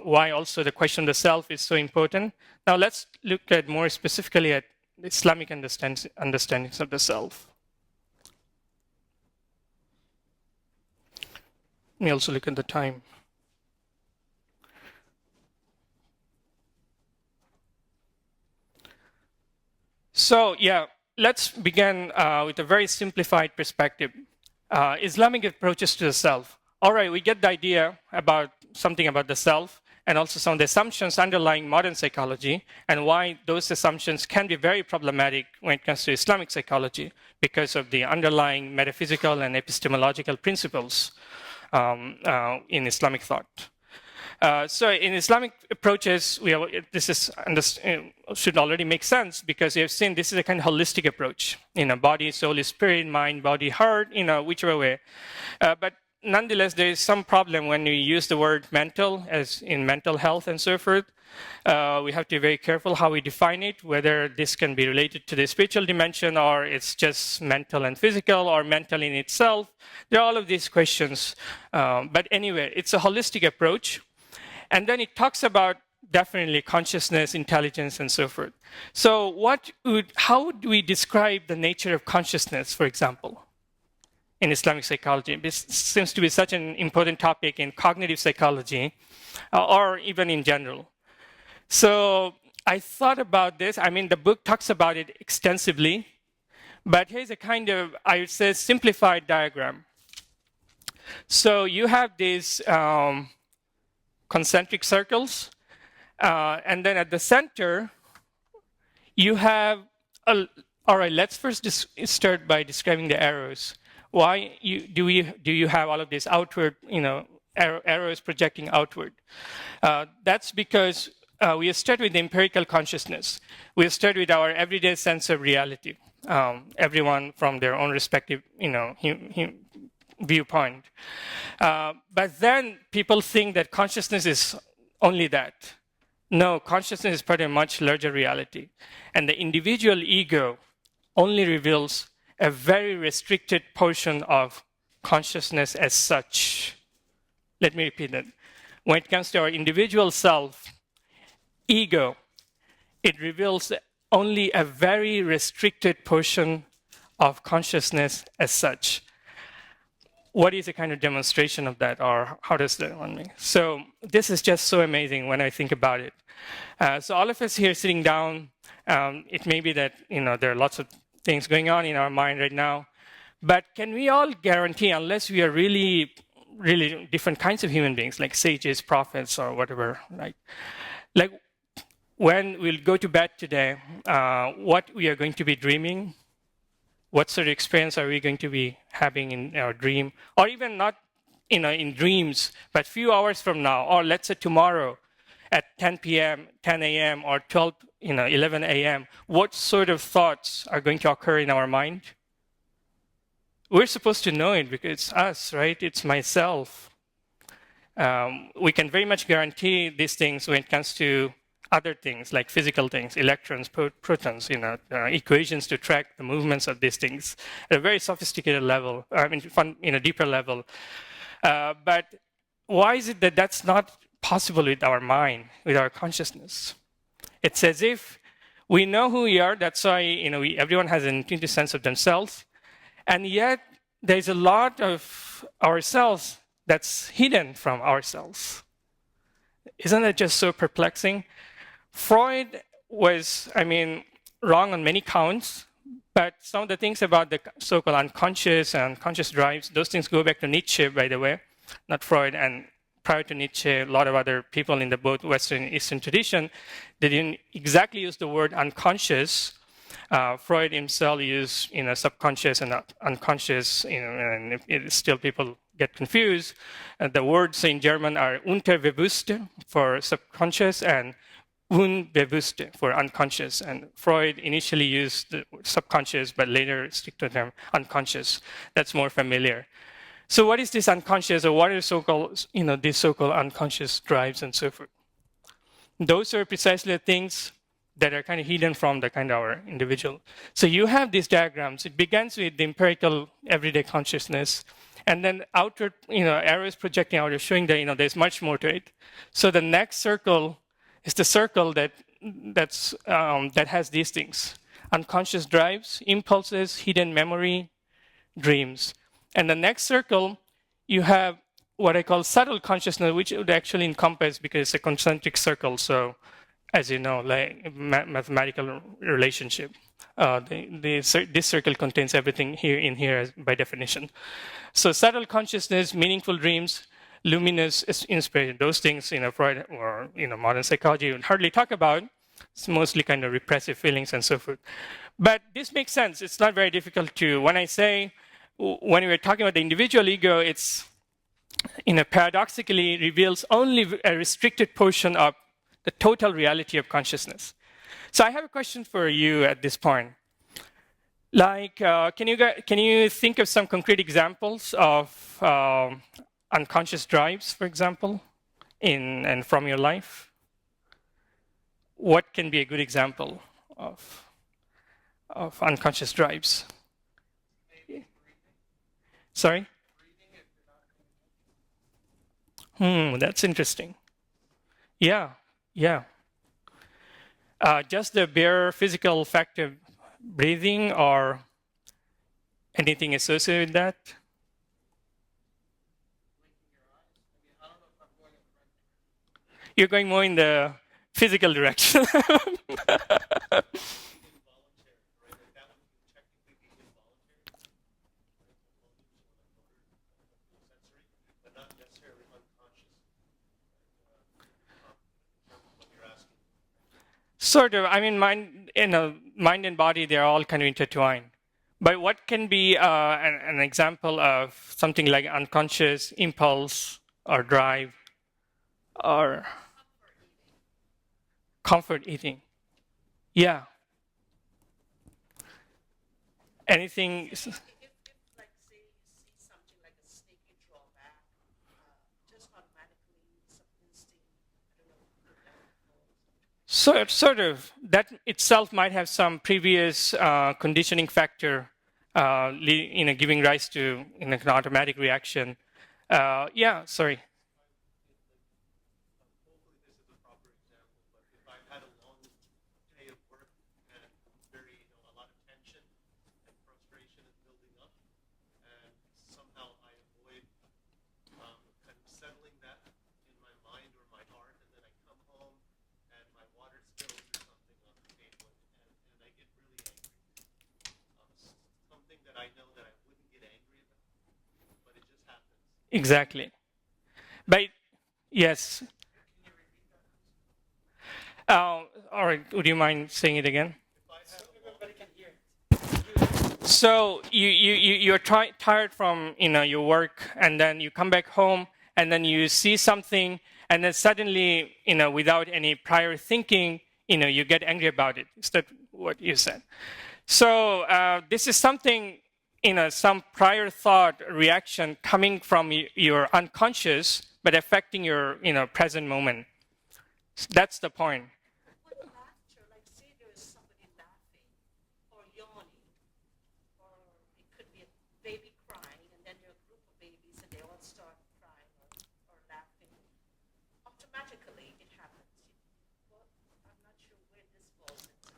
why also the question of the self is so important. Now let's look at more specifically at Islamic understandings of the self. Let me also look at the time. So yeah, let's begin with a very simplified perspective. Islamic approaches to the self. All right, we get the idea about something about the self and also some of the assumptions underlying modern psychology and why those assumptions can be very problematic when it comes to Islamic psychology because of the underlying metaphysical and epistemological principles in Islamic thought. So in Islamic approaches, should already make sense because you have seen this is a kind of holistic approach. Body, soul, spirit, mind, body, heart, whichever way. But nonetheless, there is some problem when you use the word mental, as in mental health and so forth. We have to be very careful how we define it, whether this can be related to the spiritual dimension or it's just mental and physical or mental in itself. There are all of these questions. But anyway, it's a holistic approach. And then it talks about definitely consciousness, intelligence, and so forth. So how would we describe the nature of consciousness, for example, in Islamic psychology? This seems to be such an important topic in cognitive psychology, or even in general. So I thought about this. I mean, the book talks about it extensively, but here's a kind of, I would say, simplified diagram. So you have these concentric circles, and then at the center, you have, all right, let's first start by describing the arrows. Why do you have all of these outward, arrows projecting outward? That's because we start with the empirical consciousness. We start with our everyday sense of reality, everyone from their own respective, viewpoint. But then people think that consciousness is only that. No, consciousness is part of a much larger reality. And the individual ego only reveals a very restricted portion of consciousness as such. Let me repeat that. When it comes to our individual self, ego, it reveals only a very restricted portion of consciousness as such. What is a kind of demonstration of that, or how does that one mean? So this is just so amazing when I think about it. So all of us here sitting down, it may be that there are lots of things going on in our mind right now, but can we all guarantee, unless we are really, really different kinds of human beings, like sages, prophets, or whatever, like when we'll go to bed today, what we are going to be dreaming? What sort of experience are we going to be having in our dream? Or even not in dreams, but few hours from now, or let's say tomorrow at 10 p.m., 10 a.m., or 12, 11 a.m., what sort of thoughts are going to occur in our mind? We're supposed to know it because it's us, right? It's myself. We can very much guarantee these things when it comes to other things like physical things, electrons, protons, equations to track the movements of these things at a very sophisticated level, in a deeper level. But why is it that that's not possible with our mind, with our consciousness? It's as if we know who we are. That's why everyone has an intuitive sense of themselves, and yet there's a lot of ourselves that's hidden from ourselves. Isn't that just so perplexing? Freud was, wrong on many counts, but some of the things about the so-called unconscious and conscious drives, those things go back to Nietzsche, by the way, not Freud. And prior to Nietzsche, a lot of other people in the both Western and Eastern tradition, they didn't exactly use the word unconscious. Freud himself used subconscious and unconscious, and still people get confused. The words in German are Unterbewusste for subconscious and Unbewusste for unconscious. And Freud initially used the subconscious, but later stick to the term unconscious. That's more familiar. So what is this unconscious, or what are so-called, these so-called unconscious drives and so forth? Those are precisely the things that are kind of hidden from the kind of our individual. So you have these diagrams. It begins with the empirical everyday consciousness, and then outward, arrows projecting outward, showing that there's much more to it. So the next circle is the circle that has these things: unconscious drives, impulses, hidden memory, dreams. And the next circle, you have what I call subtle consciousness, which would actually encompass, because it's a concentric circle. So, as you know, like mathematical relationship, this circle contains everything in here by definition. So, subtle consciousness, meaningful dreams, luminous inspiration, those things, Freud or modern psychology would hardly talk about. It's mostly kind of repressive feelings and so forth. But this makes sense. It's not very difficult to, when we were talking about the individual ego, it's, paradoxically reveals only a restricted portion of the total reality of consciousness. So I have a question for you at this point. Like, can you think of some concrete examples of unconscious drives, for example, and from your life? What can be a good example of unconscious drives? Sorry? That's interesting. Yeah. Just the bare physical fact of breathing, or anything associated with that? You're going more in the physical direction. Sort of. I mean, mind and body, they're all kind of intertwined. But what can be an example of something like unconscious impulse or drive or comfort eating? Yeah. Anything? If like, say, you see something like a snake, you draw back, just automatically, some instinct, I don't know. Sort of. That itself might have some previous conditioning factor, giving rise to an automatic reaction. Yeah, sorry. Hopefully this is a proper example, but if I've had a long day of work and a lot of tension and frustration is building up, and somehow I avoid kind of settling that in my mind or my heart, and then I come home and my water spills or something on the table, and I get really angry. Something that I know that I wouldn't get angry about, but it just happens. Exactly. But yes. All right. Would you mind saying it again? So you're tired from your work, and then you come back home, and then you see something, and then suddenly without any prior thinking, you get angry about it. Is that what you said? So this is something, some prior thought reaction coming from your unconscious, but affecting your present moment. That's the point. But laughter, like say there is somebody laughing or yawning, or it could be a baby crying, and then there are a group of babies and they all start crying or laughing. Automatically it happens. Well, I'm not sure where this falls into.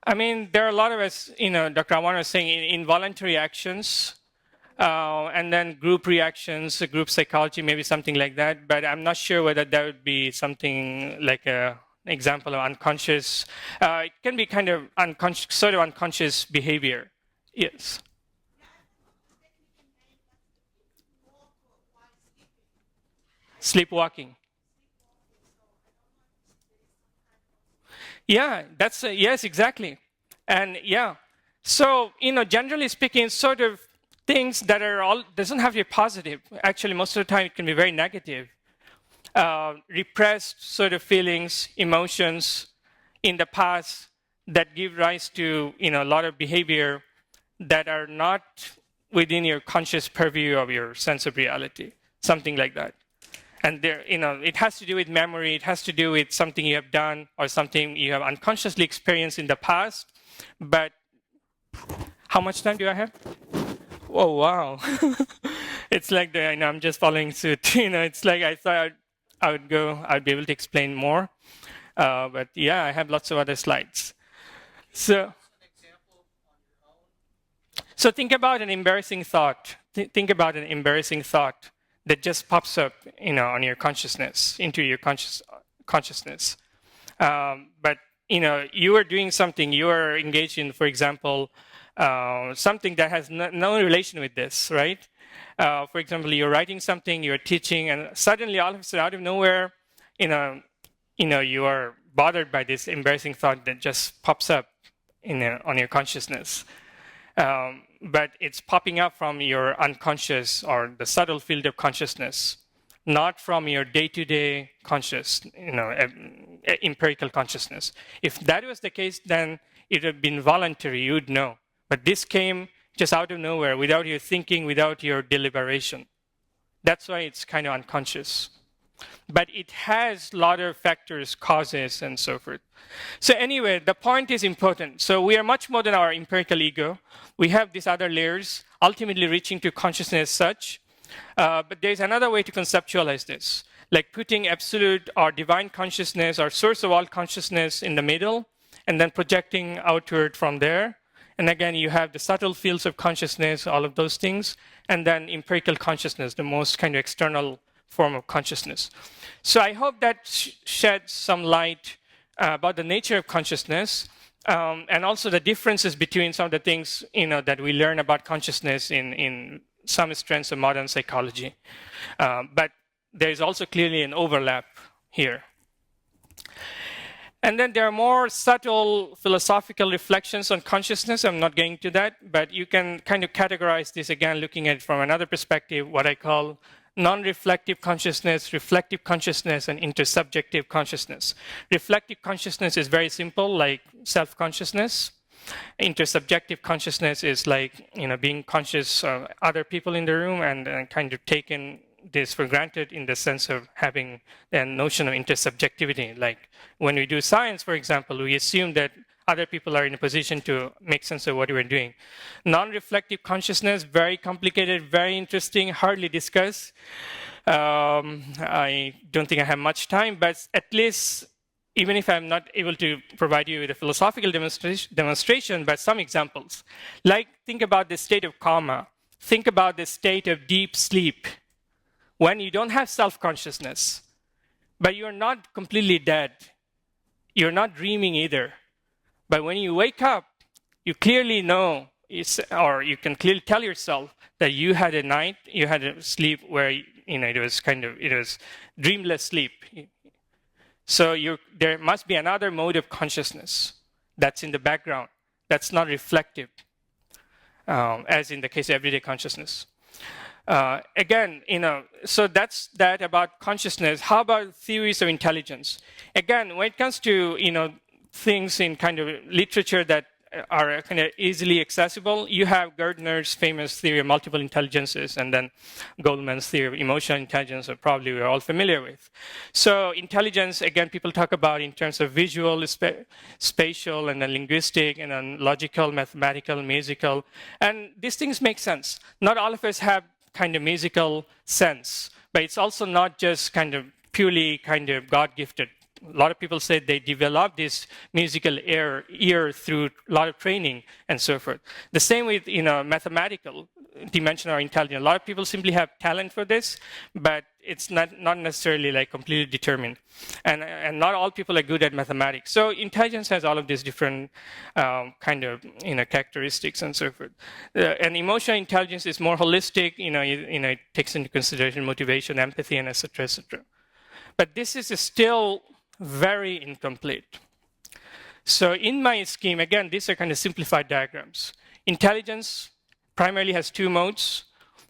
I mean, there are a lot of us, Dr. Awan was saying, involuntary actions, and then group reactions, group psychology, maybe something like that. But I'm not sure whether that would be something like an example of unconscious. It can be kind of unconscious, sort of unconscious behavior. Yes. Sleepwalking. Yeah, that's yes, exactly. And yeah, so generally speaking, sort of things that are all doesn't have to be positive. Actually, most of the time it can be very negative. Repressed sort of feelings, emotions in the past that give rise to a lot of behavior that are not within your conscious purview of your sense of reality, something like that. And there, it has to do with memory. It has to do with something you have done or something you have unconsciously experienced in the past. But how much time do I have? Oh, wow. It's like I'm just following suit. It's like I thought I'd be able to explain more. But yeah, I have lots of other slides. So think about an embarrassing thought. Think about an embarrassing thought that just pops up, on your consciousness, into your consciousness. But you are doing something. You are engaged in, for example, something that has no relation with this, right? For example, you're writing something, you're teaching, and suddenly, all of a sudden, out of nowhere, you are bothered by this embarrassing thought that just pops up on your consciousness. But it's popping up from your unconscious or the subtle field of consciousness, not from your day-to-day conscious, empirical consciousness. If that was the case, then it would have been voluntary, you'd know. But this came just out of nowhere, without your thinking, without your deliberation. That's why it's kind of unconscious. But it has a lot of factors, causes, and so forth. So anyway, the point is important. So we are much more than our empirical ego. We have these other layers, ultimately reaching to consciousness as such. But there's another way to conceptualize this, like putting absolute or divine consciousness or source of all consciousness in the middle, and then projecting outward from there. And again, you have the subtle fields of consciousness, all of those things, and then empirical consciousness, the most kind of external form of consciousness. So I hope that sheds some light about the nature of consciousness, and also the differences between some of the things that we learn about consciousness in some strands of modern psychology. But there is also clearly an overlap here. And then there are more subtle philosophical reflections on consciousness. I'm not getting to that, but you can kind of categorize this again, looking at it from another perspective, what I call non-reflective consciousness, reflective consciousness, and intersubjective consciousness. Reflective consciousness is very simple, like self-consciousness. Intersubjective consciousness is like being conscious of other people in the room and kind of taking this for granted in the sense of having a notion of intersubjectivity. Like when we do science, for example, we assume that other people are in a position to make sense of what we're doing. Non-reflective consciousness, very complicated, very interesting, hardly discussed. I don't think I have much time, but at least, even if I'm not able to provide you with a philosophical demonstration, but some examples. Like, think about the state of coma. Think about the state of deep sleep, when you don't have self-consciousness, but you're not completely dead. You're not dreaming either. But when you wake up, you clearly know, or you can clearly tell yourself that you had a night, you had a sleep where it was dreamless sleep. So there must be another mode of consciousness that's in the background, that's not reflective, as in the case of everyday consciousness. Again, so that's that about consciousness. How about theories of intelligence? Again, when it comes to, things in kind of literature that are kind of easily accessible, you have Gardner's famous theory of multiple intelligences, and then Goldman's theory of emotional intelligence, that probably we're all familiar with. So intelligence, again, people talk about in terms of visual, spatial, and then linguistic, and then logical, mathematical, musical. And these things make sense. Not all of us have kind of musical sense, but it's also not just kind of purely kind of God-gifted. A lot of people say they develop this musical ear through a lot of training and so forth. The same with mathematical dimension or intelligence. A lot of people simply have talent for this, but it's not necessarily like completely determined. And not all people are good at mathematics. So intelligence has all of these different kind of characteristics and so forth. And emotional intelligence is more holistic. It takes into consideration motivation, empathy, and et cetera, et cetera. But this is still very incomplete. So in my scheme, again, these are kind of simplified diagrams. Intelligence primarily has two modes.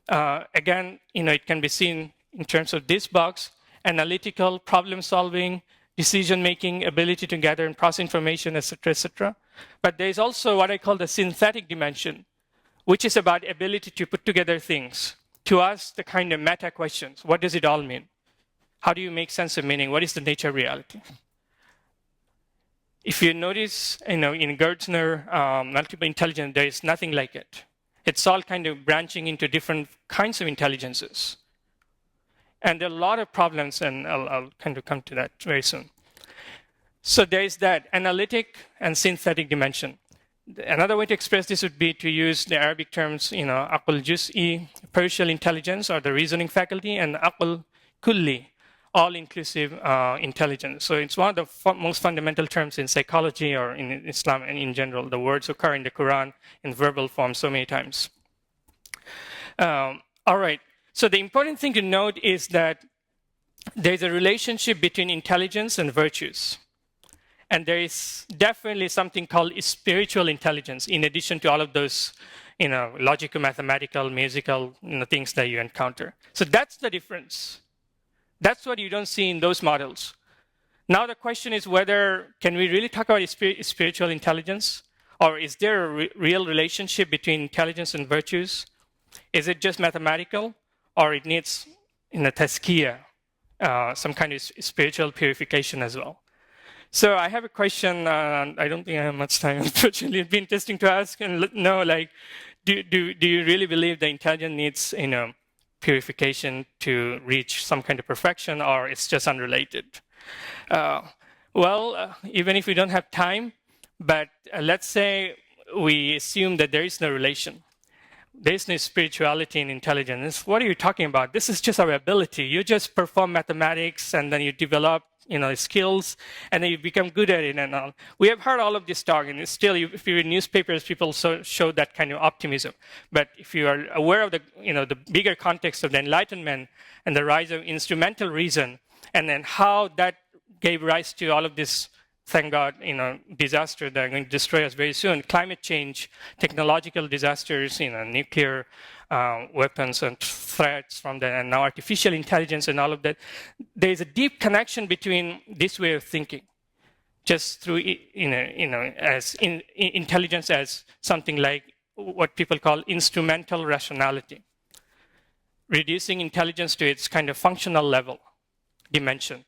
Again, it can be seen in terms of this box: analytical, problem solving, decision making, ability to gather and process information, etc., etc. But there is also what I call the synthetic dimension, which is about ability to put together things, to ask the kind of meta questions. What does it all mean? How do you make sense of meaning? What is the nature of reality? If you notice, in Gertner multiple intelligence, there is nothing like it. It's all kind of branching into different kinds of intelligences. And there are a lot of problems, and I'll kind of come to that very soon. So there is that analytic and synthetic dimension. Another way to express this would be to use the Arabic terms, aql juz'i, partial intelligence, or the reasoning faculty, and aql kulli, all-inclusive intelligence. So it's one of the most fundamental terms in psychology or in Islam and in general. The words occur in the Quran in verbal form so many times. All right. So the important thing to note is that there's a relationship between intelligence and virtues. And there is definitely something called spiritual intelligence in addition to all of those, logical, mathematical, musical, things that you encounter. So that's the difference. That's what you don't see in those models. Now the question is whether, can we really talk about spiritual intelligence? Or is there a real relationship between intelligence and virtues? Is it just mathematical? Or it needs, tazkiyah, some kind of spiritual purification as well? So I have a question. I don't think I have much time, unfortunately. It'd be interesting to ask and know, do you really believe the intelligence needs, purification to reach some kind of perfection, or it's just unrelated? Even if we don't have time, but let's say we assume that there is no relation. There is no spirituality in intelligence. What are you talking about? This is just our ability. You just perform mathematics, and then you develop skills, and then you become good at it and all. We have heard all of this talk, and still, if you read newspapers, people show that kind of optimism. But if you are aware of the bigger context of the Enlightenment and the rise of instrumental reason, and then how that gave rise to all of this, thank God, disaster that are going to destroy us very soon, climate change, technological disasters, nuclear weapons and threats from that, and now artificial intelligence and all of that. There is a deep connection between this way of thinking, just through intelligence as something like what people call instrumental rationality, reducing intelligence to its kind of functional level dimension,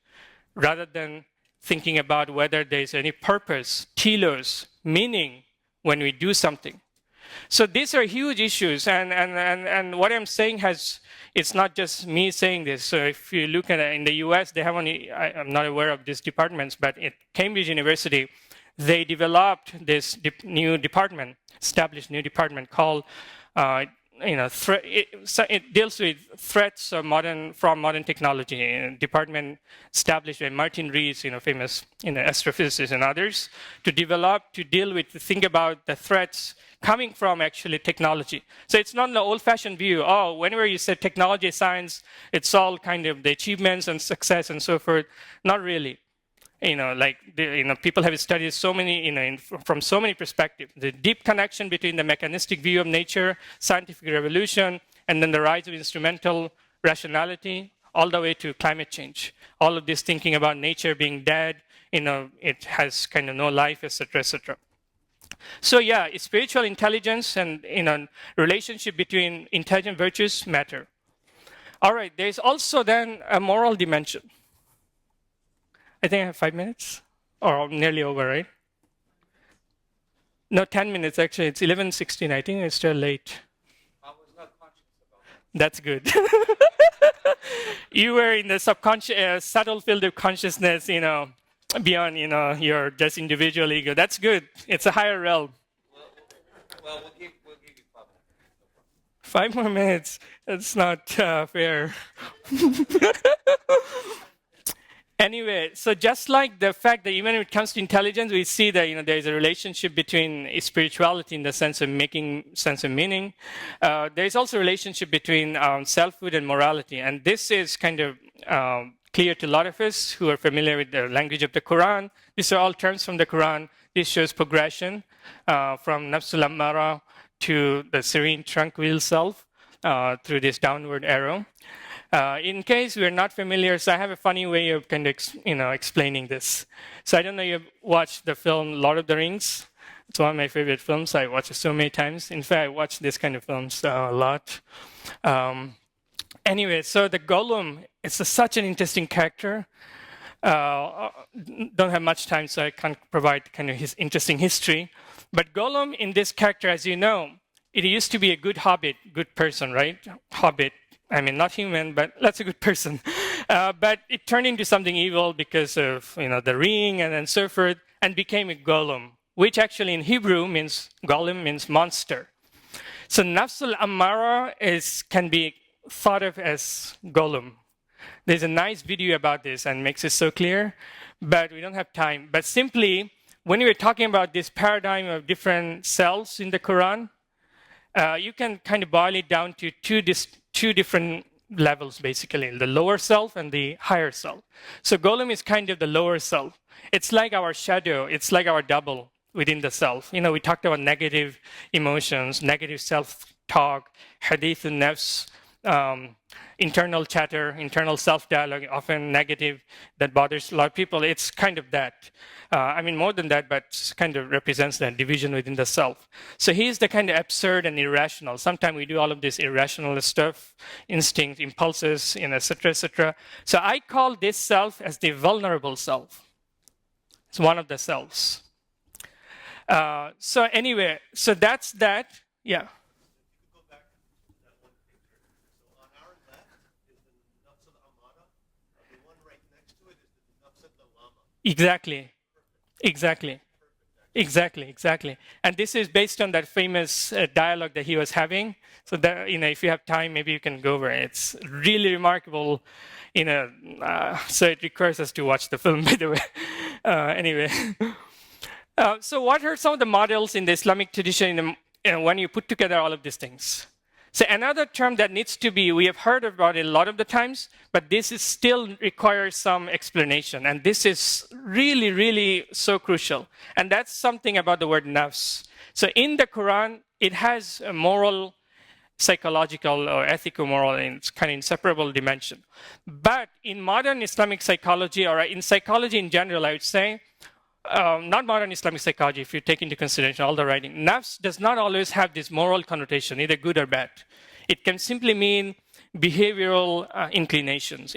rather than thinking about whether there's any purpose, telos, meaning when we do something. So these are huge issues, and what I'm saying it's not just me saying this. So if you look at it, in the US, they have I'm not aware of these departments, but at Cambridge University, they developed this new department, established new department called it deals with threats of from modern technology. A department established by Martin Rees, famous astrophysicist and others, to think about the threats coming from actually technology. So it's not the old-fashioned view. Oh, whenever you say technology, science, it's all kind of the achievements and success and so forth. Not really. People have studied so many, from so many perspectives. The deep connection between the mechanistic view of nature, scientific revolution, and then the rise of instrumental rationality, all the way to climate change. All of this thinking about nature being dead, it has kind of no life, etc., etc. So yeah, spiritual intelligence and relationship between intelligent virtues matter. All right, there's also then a moral dimension. I think I have 5 minutes, or nearly over, right? No, 10 minutes actually. It's 11:16. I think it's still late. I was not conscious about that. That's good. You were in the subconscious, subtle field of consciousness, beyond, your just individual ego. That's good. It's a higher realm. Well, we'll give you 5 minutes. 5 more minutes. That's not fair. Anyway, so just like the fact that even when it comes to intelligence, we see that there is a relationship between spirituality in the sense of making sense of meaning. There is also a relationship between selfhood and morality, and this is kind of clear to a lot of us who are familiar with the language of the Quran. These are all terms from the Quran. This shows progression from nafsul ammara to the serene, tranquil self through this downward arrow. In case we're not familiar, so I have a funny way of kind of explaining this. So I don't know if you've watched the film Lord of the Rings. It's one of my favorite films. I watch it so many times. In fact, I watch this kind of films a lot. Anyway, so the golem is such an interesting character. Don't have much time, so I can't provide kind of his interesting history. But Golem in this character, as you know, it used to be a good hobbit, good person, right? Hobbit. I mean, not human, but that's a good person. But it turned into something evil because of the ring and then so forth, and became a golem, which actually in Hebrew means golem means monster. So Nafsul Ammara can be thought of as golem. There's a nice video about this and makes it so clear, but we don't have time. But simply, when we're talking about this paradigm of different cells in the Quran, you can kind of boil it down to two different levels, basically, the lower self and the higher self. So golem is kind of the lower self. It's like our shadow. It's like our double within the self. We talked about negative emotions, negative self-talk, hadith al-nafs, internal chatter, internal self-dialogue, often negative, that bothers a lot of people. It's kind of that. I mean, more than that, but kind of represents that division within the self. So he's the kind of absurd and irrational. Sometimes we do all of this irrational stuff, instinct, impulses, et cetera, et cetera. So I call this self as the vulnerable self. It's one of the selves. So anyway, so that's that. Yeah. Go back to that one picture. So on our left is the Nafs al-Amara. The one right next to it is the Nafs al-Lawama. Exactly. And this is based on that famous dialogue that he was having. So that, if you have time, maybe you can go over it. It's really remarkable. So it requires us to watch the film, by the way. Anyway. So what are some of the models in the Islamic tradition when you put together all of these things? So another term that needs to be, we have heard about it a lot of the times, but this is still requires some explanation. And this is really, really so crucial. And that's something about the word nafs. So in the Quran, it has a moral, psychological, or ethical moral, and it's kind of inseparable dimension. But in modern Islamic psychology, or in psychology in general, I would say, not modern Islamic psychology, if you take into consideration all the writing, nafs does not always have this moral connotation, either good or bad. It can simply mean behavioral inclinations,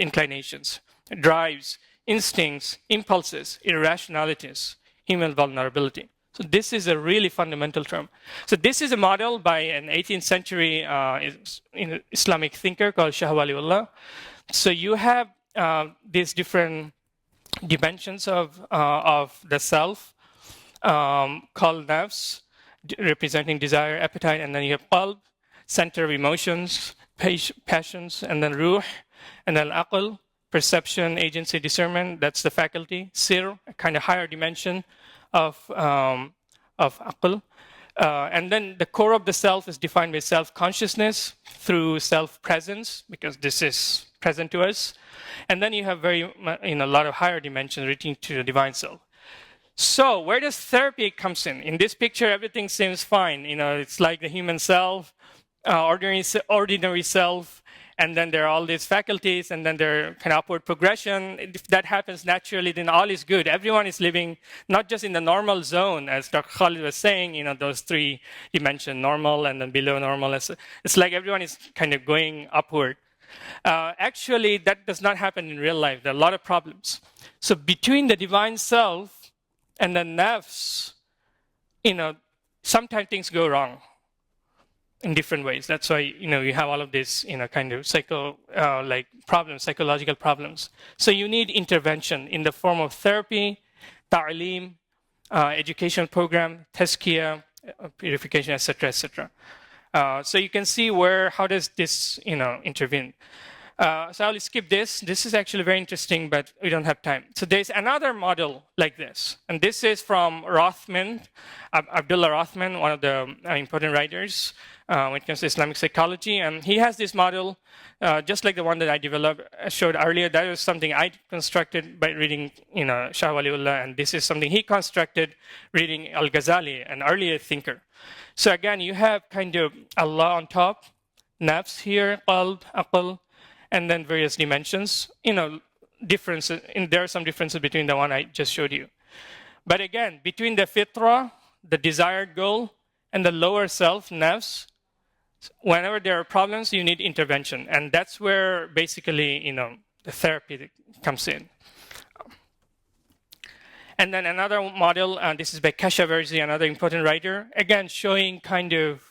drives, instincts, impulses, irrationalities, human vulnerability. So this is a really fundamental term. So this is a model by an 18th century Islamic thinker called Shah Waliullah. So you have these different dimensions of the self called nafs, representing desire, appetite, and then you have qalb, center of emotions, passions, and then ruh, and then aql, perception, agency, discernment, that's the faculty, sir, a kind of higher dimension of aql. And then the core of the self is defined by self-consciousness through self-presence, because this is present to us. And then you have a lot of higher dimensions reaching to the divine self. So where does therapy comes in? In this picture, everything seems fine. It's like the human self, ordinary self, and then there are all these faculties, and then there are kind of upward progression. If that happens naturally, then all is good. Everyone is living not just in the normal zone, as Dr. Khalid was saying, those three dimensions, normal and then below normal. It's like everyone is kind of going upward. Actually, that does not happen in real life. There are a lot of problems. So between the divine self and the nafs, sometimes things go wrong in different ways. That's why, you have all of this, kind of problems, psychological problems. So you need intervention in the form of therapy, ta'aleem, education program, tazkiyah, purification, etc., etc. So you can see how does this, intervene. So I'll skip this. This is actually very interesting, but we don't have time. So there's another model like this. And this is from Rothman, Abdullah Rothman, one of the important writers when it comes to Islamic psychology. And he has this model, just like the one that I showed earlier. That was something I constructed by reading, Shah Waliullah. And this is something he constructed reading Al-Ghazali, an earlier thinker. So again, you have kind of Allah on top, nafs here, qalb, aql, and then various dimensions. Differences. There are some differences between the one I just showed you. But again, between the fitra, the desired goal, and the lower self, nafs, Whenever there are problems, you need intervention. And that's where basically, the therapy comes in. And then another model, this is by Keshavarzi, another important writer, again, showing kind of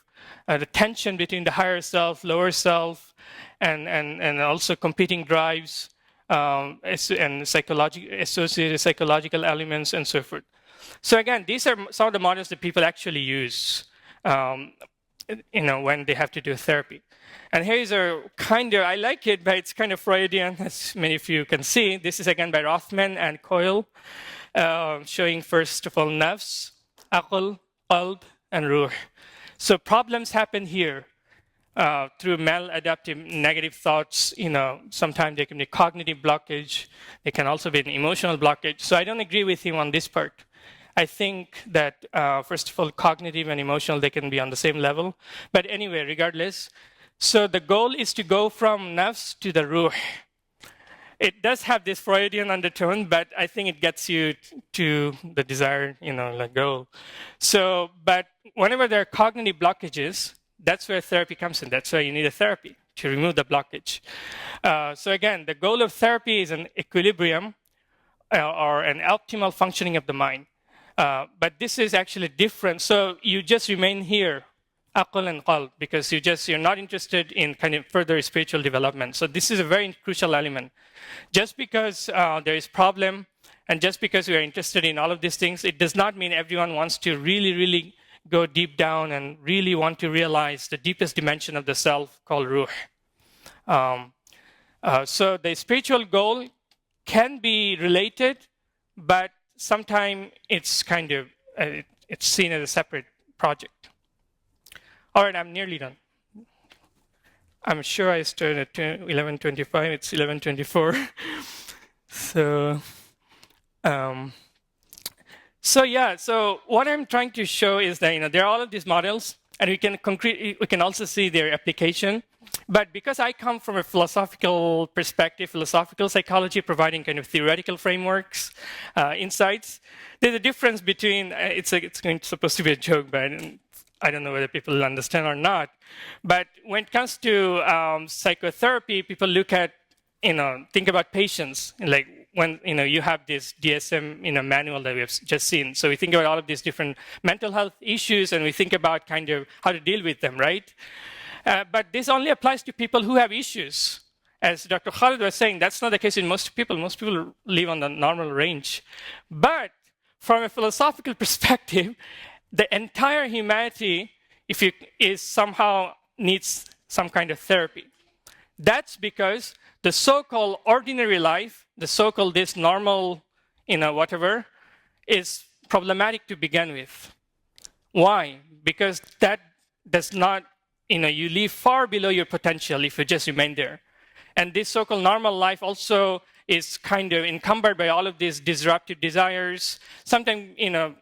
the tension between the higher self, lower self, and also competing drives, and associated psychological elements, and so forth. So again, these are some of the models that people actually use, when they have to do therapy. And here's a kind of, I like it, but it's kind of Freudian, as many of you can see. This is again by Rothman and Coyle, showing first of all nafs, aql, qalb, and ruh. So problems happen here through maladaptive negative thoughts. Sometimes they can be cognitive blockage. They can also be an emotional blockage. So I don't agree with him on this part. I think that, first of all, cognitive and emotional, they can be on the same level. But anyway, regardless, so the goal is to go from nafs to the ruh. It does have this Freudian undertone, but I think it gets you to the desired, goal. So, but whenever there are cognitive blockages, that's where therapy comes in. That's why you need a therapy to remove the blockage. So again, the goal of therapy is an equilibrium or an optimal functioning of the mind. But this is actually different. So you just remain here, aql and qalb, because you're not interested in kind of further spiritual development. So this is a very crucial element. Just because there is problem, and just because we are interested in all of these things, it does not mean everyone wants to really, really go deep down and really want to realize the deepest dimension of the self called ruh. So the spiritual goal can be related, but sometimes it's kind of, it's seen as a separate project. All right, I'm nearly done. I'm sure I started at 11:25. It's 11:24. So what I'm trying to show is that there are all of these models, and we can also see their application. But because I come from a philosophical perspective, philosophical psychology, providing kind of theoretical frameworks, insights, there's a difference between. It's supposed to be a joke, but I don't know whether people will understand or not. But when it comes to psychotherapy, people look at, think about patients, like when you have this DSM manual that we have just seen. So we think about all of these different mental health issues, and we think about kind of how to deal with them, right? But this only applies to people who have issues. As Dr. Khalid was saying, that's not the case in most people. Most people live on the normal range. But from a philosophical perspective, the entire humanity, is somehow needs some kind of therapy. That's because the so-called ordinary life, the so-called this normal, whatever, is problematic to begin with. Why? Because that does not, you live far below your potential if you just remain there. And this so-called normal life also is kind of encumbered by all of these disruptive desires. Sometimes,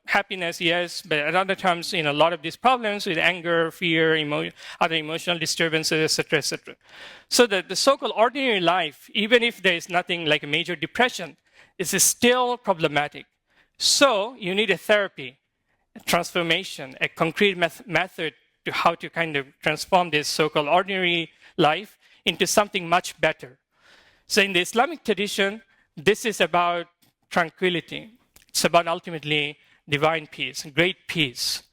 happiness, yes, but at other times, a lot of these problems with anger, fear, other emotional disturbances, etc., etc. So the so-called ordinary life, even if there is nothing like a major depression, is still problematic. So you need a therapy, a transformation, a concrete method to how to kind of transform this so-called ordinary life into something much better. So in the Islamic tradition, this is about tranquility. It's about ultimately divine peace, great peace,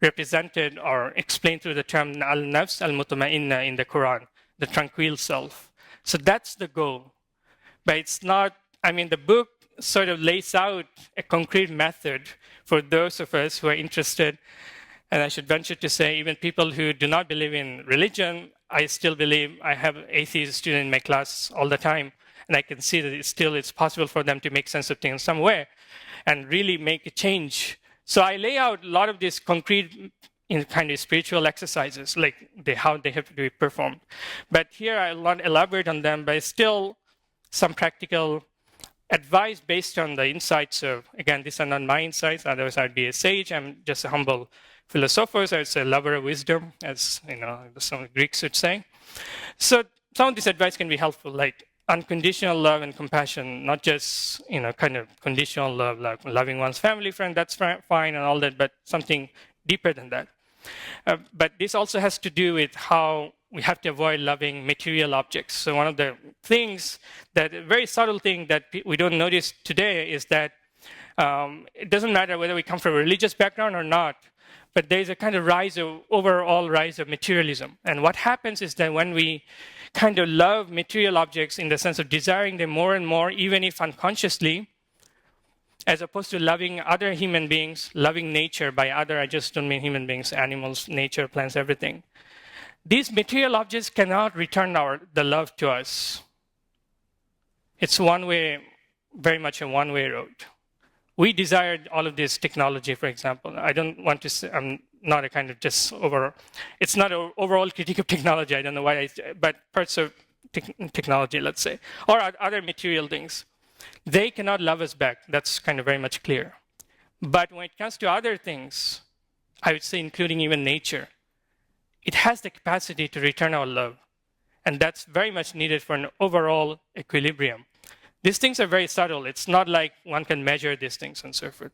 represented or explained through the term al-nafs al-mutma'inna in the Quran, the tranquil self. So that's the goal. But it's not, the book sort of lays out a concrete method for those of us who are interested. And I should venture to say, even people who do not believe in religion, I still believe. I have atheist students in my class all the time, and I can see that it's possible for them to make sense of things some way and really make a change. So I lay out a lot of these concrete kind of spiritual exercises, like how they have to be performed. But here I will not elaborate on them, but still some practical advice based on the insights of, again, these are not my insights, otherwise I'd be a sage. I'm just a humble philosopher, so it's a lover of wisdom, as some Greeks would say. So some of this advice can be helpful, like unconditional love and compassion, not just kind of conditional love, like loving one's family friend, that's fine and all that, but something deeper than that. But this also has to do with how we have to avoid loving material objects. So one of the things that, a very subtle thing that we don't notice today is that it doesn't matter whether we come from a religious background or not, but there's a kind of overall rise of materialism. And what happens is that when we kind of love material objects in the sense of desiring them more and more, even if unconsciously, as opposed to loving other human beings, loving nature, by other, I just don't mean human beings, animals, nature, plants, everything. These material objects cannot return the love to us. It's one way, very much a one-way road. We desired all of this technology, for example. I don't want to say, I'm not a kind of just it's not an overall critique of technology, I don't know why, but parts of technology, let's say, or other material things. They cannot love us back. That's kind of very much clear. But when it comes to other things, I would say including even nature, it has the capacity to return our love. And that's very much needed for an overall equilibrium. These things are very subtle. It's not like one can measure these things and so forth.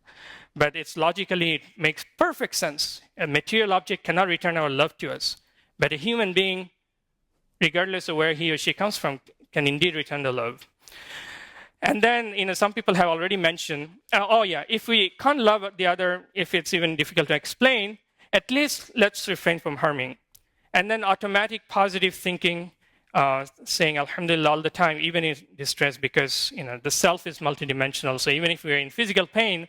But it's logically, it makes perfect sense. A material object cannot return our love to us. But a human being, regardless of where he or she comes from, can indeed return the love. And then, some people have already mentioned, if we can't love the other, if it's even difficult to explain, at least let's refrain from harming. And then automatic positive thinking, saying Alhamdulillah all the time, even in distress, because the self is multidimensional. So even if we're in physical pain,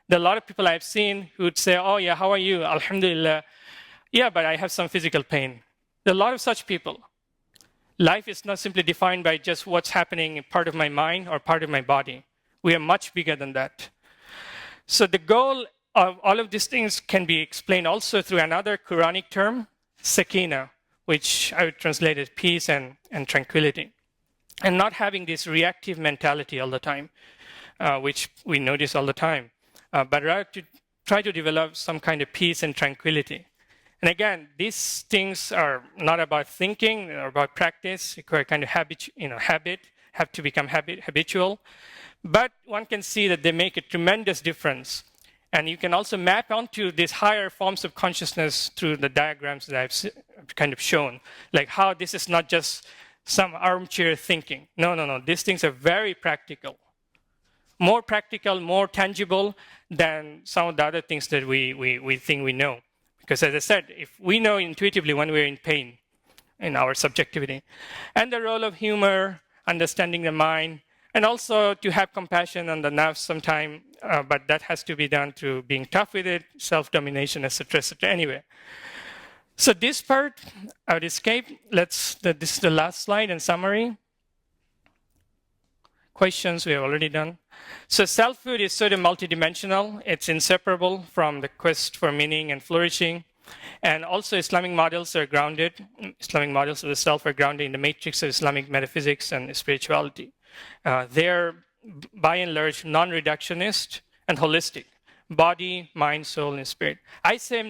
there are a lot of people I've seen who would say, oh yeah, how are you? Alhamdulillah. Yeah, but I have some physical pain. There are a lot of such people. Life is not simply defined by just what's happening in part of my mind or part of my body. We are much bigger than that. So the goal of all of these things can be explained also through another Quranic term, sakina, which I would translate as peace and tranquility. And not having this reactive mentality all the time, which we notice all the time, but rather to try to develop some kind of peace and tranquility. And again, these things are not about thinking or about practice, require kind of habit, have to become habitual. But one can see that they make a tremendous difference. And you can also map onto these higher forms of consciousness through the diagrams that I've kind of shown, like how this is not just some armchair thinking. No. These things are very practical. More practical, more tangible than some of the other things that we think we know. Because as I said, if we know intuitively when we're in pain, in our subjectivity, and the role of humor, understanding the mind, and also to have compassion on the nerves sometime, but that has to be done through being tough with it, self-domination, etc., etc. Anyway, so this part, I would escape. This is the last slide in summary. Questions we have already done. So selfhood is sort of multidimensional. It's inseparable from the quest for meaning and flourishing. And also Islamic models are grounded. Islamic models of the self are grounded in the matrix of Islamic metaphysics and spirituality. They're, by and large, non-reductionist and holistic. Body, mind, soul, and spirit. I say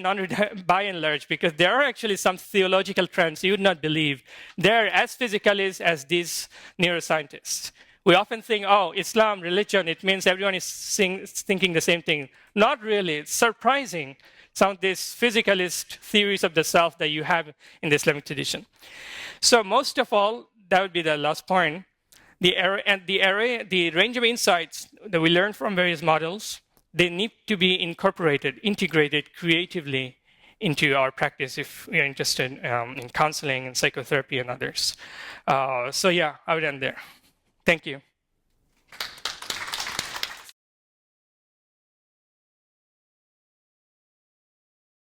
by and large because there are actually some theological trends you would not believe. They're as physicalist as these neuroscientists. We often think, Islam, religion, it means everyone is thinking the same thing. Not really. It's surprising, some of these physicalist theories of the self that you have in the Islamic tradition. So most of all, that would be the last point. The range of insights that we learn from various models, they need to be integrated creatively into our practice if we are interested in counseling and psychotherapy and others. I would end there. Thank you.